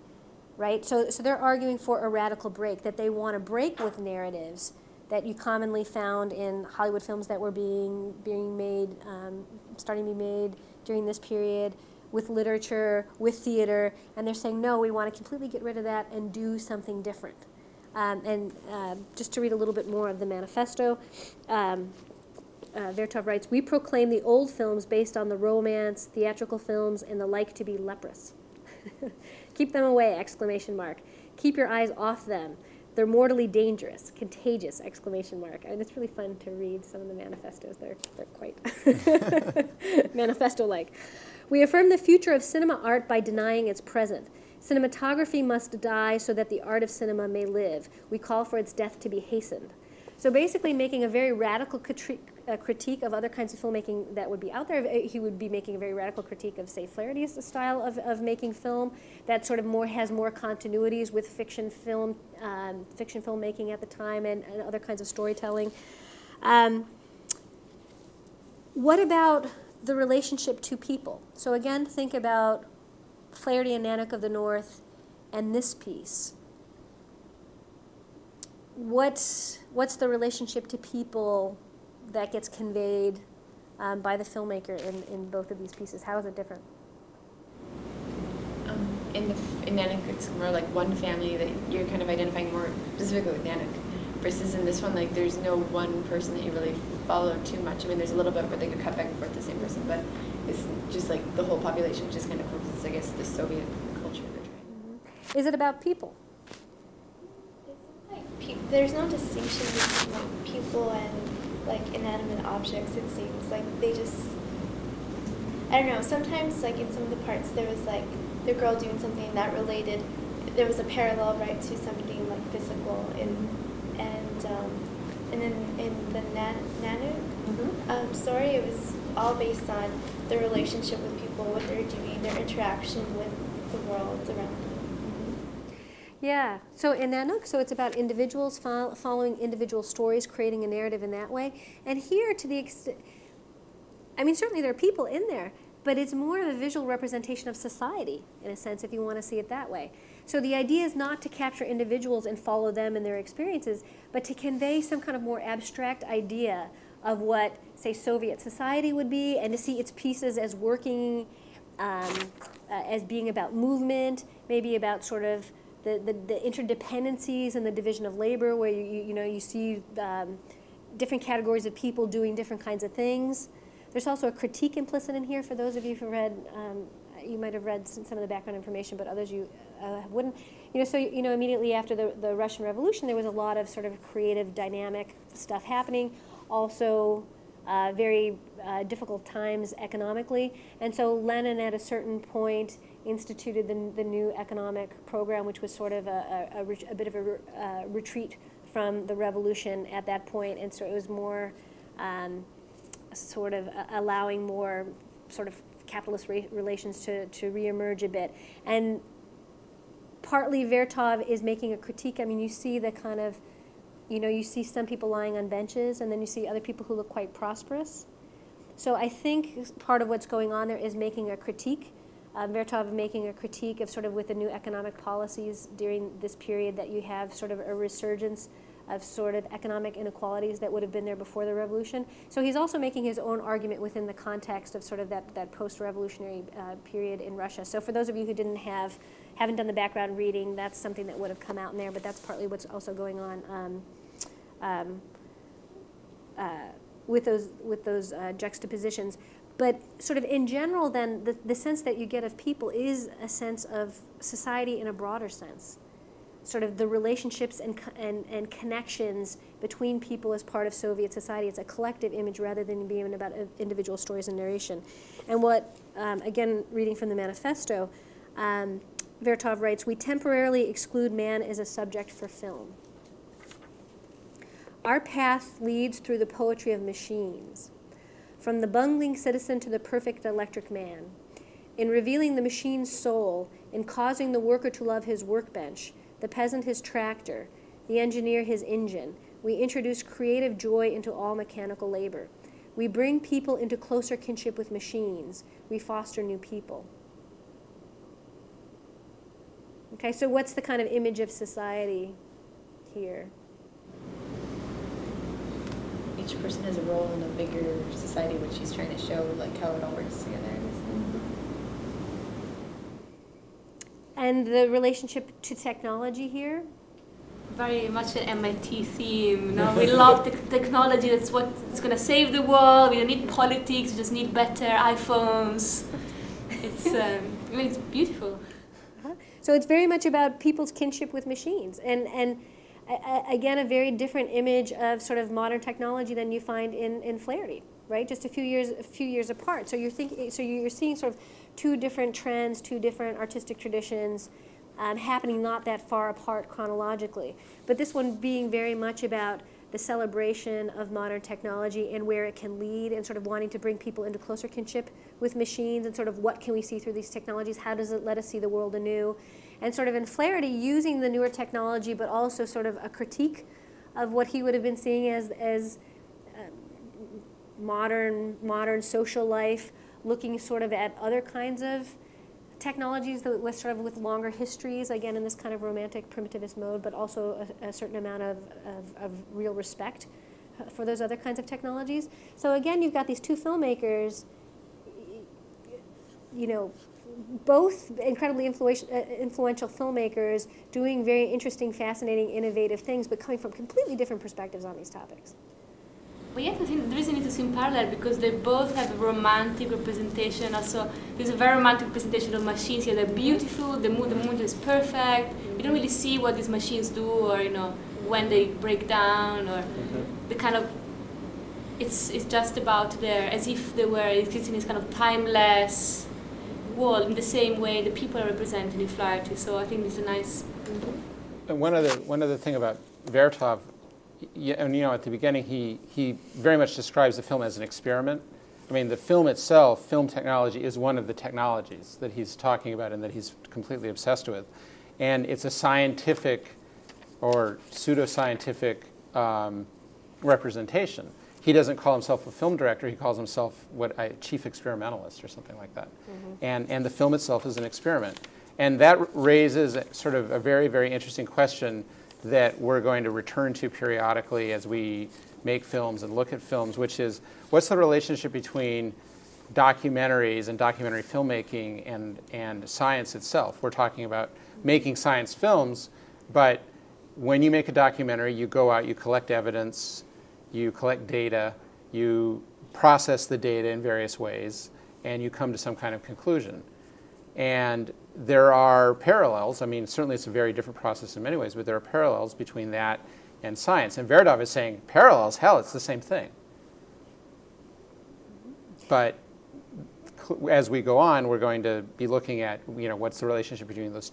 right? So they're arguing for a radical break, that they want to break with narratives that you commonly found in Hollywood films that were being made, starting to be made during this period, with literature, with theater, and they're saying, no, we want to completely get rid of that and do something different. Just to read a little bit more of the manifesto, Vertov writes, "We proclaim the old films based on the romance, theatrical films, and the like to be leprous. Keep them away, exclamation mark. Keep your eyes off them. They're mortally dangerous, contagious, exclamation mark." And it's really fun to read some of the manifestos. They're quite manifesto-like. "We affirm the future of cinema art by denying its present. Cinematography must die so that the art of cinema may live. We call for its death to be hastened." So basically making a very radical critique of other kinds of filmmaking that would be out there. He would be making a very radical critique of, say, Flaherty's style of making film that sort of has more continuities with fiction filmmaking at the time and other kinds of storytelling. What about the relationship to people? So again, think about Flaherty and Nanook of the North and this piece. What's the relationship to people that gets conveyed by the filmmaker in both of these pieces? How is it different? In Nanook, it's more like one family that you're kind of identifying more specifically with Nanook, versus in this one, like there's no one person that you really follow too much. I mean, there's a little bit where they could cut back and forth the same person, but it's just like the whole population just kind of focuses, I guess, the Soviet culture they're trying. Is it about people? There's no distinction between like people and like inanimate objects. It seems like they just, I don't know. Sometimes like in some of the parts there was like the girl doing something that related. There was a parallel, right, to something like physical and then in the Nanook story, it was all based on the relationship with people, what they're doing, their interaction with the world around them. Yeah, so in Nanook, so it's about individuals following individual stories, creating a narrative in that way. And here, to the extent, I mean, certainly there are people in there, but it's more of a visual representation of society, in a sense, if you want to see it that way. So the idea is not to capture individuals and follow them and their experiences, but to convey some kind of more abstract idea of what, say, Soviet society would be, and to see its pieces as working, as being about movement, maybe about sort of the interdependencies and the division of labor, where you see different categories of people doing different kinds of things. There's also a critique implicit in here for those of you who read. You might have read some of the background information, but others you wouldn't. So immediately after the Russian Revolution, there was a lot of sort of creative, dynamic stuff happening. Also, very difficult times economically, and so Lenin at a certain point instituted the new economic program, which was sort of a bit of a retreat from the revolution at that point, and so it was more sort of allowing more sort of capitalist relations to reemerge a bit. And partly Vertov is making a critique. I mean, you see the kind of, you see some people lying on benches, and then you see other people who look quite prosperous. So I think part of what's going on there is making a critique, Vertov making a critique of sort of with the new economic policies during this period that you have sort of a resurgence of sort of economic inequalities that would have been there before the revolution. So he's also making his own argument within the context of sort of that post-revolutionary period in Russia. So for those of you who haven't done the background reading, that's something that would have come out in there, but that's partly what's also going on with those juxtapositions. But sort of in general then, the sense that you get of people is a sense of society in a broader sense. Sort of the relationships and connections between people as part of Soviet society. It's a collective image rather than being about individual stories and narration. And what, again, reading from the manifesto, Vertov writes, "We temporarily exclude man as a subject for film. Our path leads through the poetry of machines, from the bungling citizen to the perfect electric man. In revealing the machine's soul, in causing the worker to love his workbench, the peasant his tractor, the engineer his engine, we introduce creative joy into all mechanical labor. We bring people into closer kinship with machines. We foster new people." Okay, so what's the kind of image of society here? Each person has a role in a bigger society, which he's trying to show like how it all works together. And the relationship to technology here? Very much an MIT theme. We love technology. That's what's going to save the world. We don't need politics. We just need better iPhones. It's beautiful. So it's very much about people's kinship with machines, and again, a very different image of sort of modern technology than you find in Flaherty, right? Just a few years apart. So you're seeing sort of two different trends, two different artistic traditions happening not that far apart chronologically. But this one being very much about the celebration of modern technology and where it can lead, and sort of wanting to bring people into closer kinship with machines, and sort of what can we see through these technologies, how does it let us see the world anew, and sort of in Flaherty using the newer technology but also sort of a critique of what he would have been seeing as modern social life, looking sort of at other kinds of technologies that with sort of with longer histories, again in this kind of romantic primitivist mode, but also a certain amount of real respect for those other kinds of technologies. So again, you've got these two filmmakers, both incredibly influential filmmakers doing very interesting, fascinating, innovative things, but coming from completely different perspectives on these topics. But yet I think there is a need to see in parallel, because they both have a romantic representation. Also, there's a very romantic representation of machines here. They're beautiful, the mood is perfect. You don't really see what these machines do, or when they break down, or the kind of, it's just about as if they were existing in this kind of timeless world, in the same way the people are represented in Flaherty. So I think this is a nice. And one other thing about Vertov, at the beginning, he very much describes the film as an experiment. I mean, the film itself, film technology, is one of the technologies that he's talking about and that he's completely obsessed with. And it's a scientific or pseudoscientific representation. He doesn't call himself a film director. He calls himself a chief experimentalist or something like that. And the film itself is an experiment. And that raises sort of a very, very interesting question that we're going to return to periodically as we make films and look at films, which is, what's the relationship between documentaries and documentary filmmaking and science itself? We're talking about making science films, but when you make a documentary, you go out, you collect evidence, you collect data, you process the data in various ways, and you come to some kind of conclusion. And there are parallels. I mean, certainly it's a very different process in many ways, but there are parallels between that and science. And Vertov is saying, parallels? Hell, it's the same thing. But as we go on, we're going to be looking at, what's the relationship between those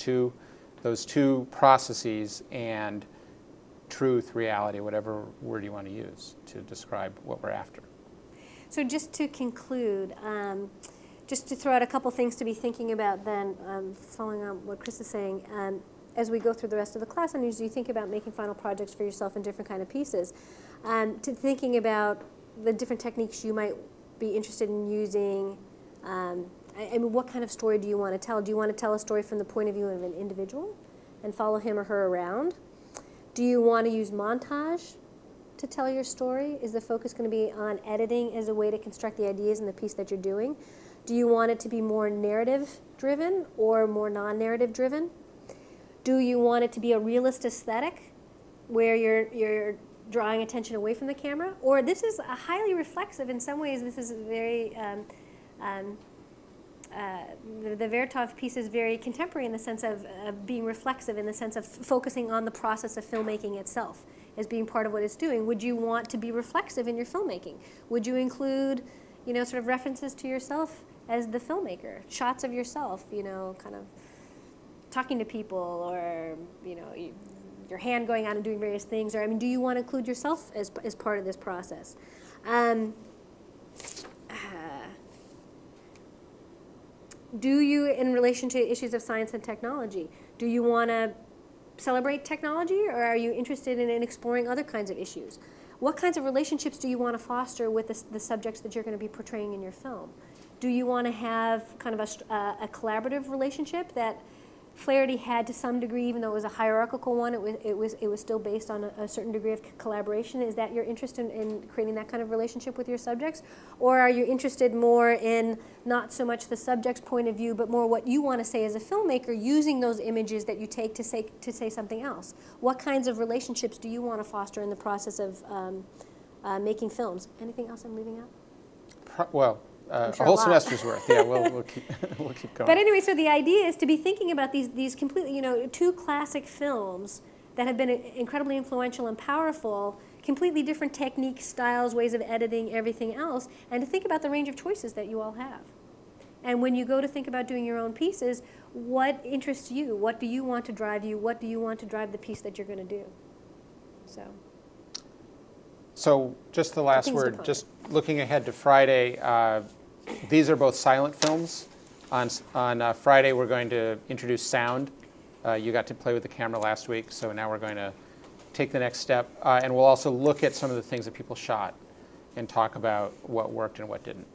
two processes and truth, reality, whatever word you want to use to describe what we're after. So just to conclude, just to throw out a couple things to be thinking about then, following on what Chris is saying, as we go through the rest of the class, and as you think about making final projects for yourself in different kind of pieces, to thinking about the different techniques you might be interested in using. I mean, what kind of story do you want to tell? Do you want to tell a story from the point of view of an individual and follow him or her around? Do you want to use montage to tell your story? Is the focus going to be on editing as a way to construct the ideas in the piece that you're doing? Do you want it to be more narrative driven or more non-narrative driven? Do you want it to be a realist aesthetic where you're drawing attention away from the camera? Or this is a highly reflexive, in some ways this is very, the Vertov piece is very contemporary in the sense of being reflexive, in the sense of focusing on the process of filmmaking itself as being part of what it's doing. Would you want to be reflexive in your filmmaking? Would you include, sort of references to yourself as the filmmaker, shots of yourself, kind of talking to people, or, your hand going out and doing various things, or, do you want to include yourself as part of this process? Do you, in relation to issues of science and technology, do you want to celebrate technology, or are you interested in exploring other kinds of issues? What kinds of relationships do you want to foster with the subjects that you're going to be portraying in your film? Do you want to have kind of a collaborative relationship that Flaherty had to some degree, even though it was a hierarchical one, it was still based on a certain degree of collaboration? Is that your interest in creating that kind of relationship with your subjects? Or are you interested more in not so much the subject's point of view, but more what you want to say as a filmmaker, using those images that you take to say something else? What kinds of relationships do you want to foster in the process of making films? Anything else I'm leaving out? Well, sure a whole a lot. semester's worth. Yeah, we'll keep going. But anyway, so the idea is to be thinking about these completely, two classic films that have been incredibly influential and powerful, completely different techniques, styles, ways of editing, everything else, and to think about the range of choices that you all have. And when you go to think about doing your own pieces, what interests you? What do you want to drive you? What do you want to drive the piece that you're going to do? So just the last word, just looking ahead to Friday, these are both silent films. On Friday, we're going to introduce sound. You got to play with the camera last week, so now we're going to take the next step. And we'll also look at some of the things that people shot and talk about what worked and what didn't.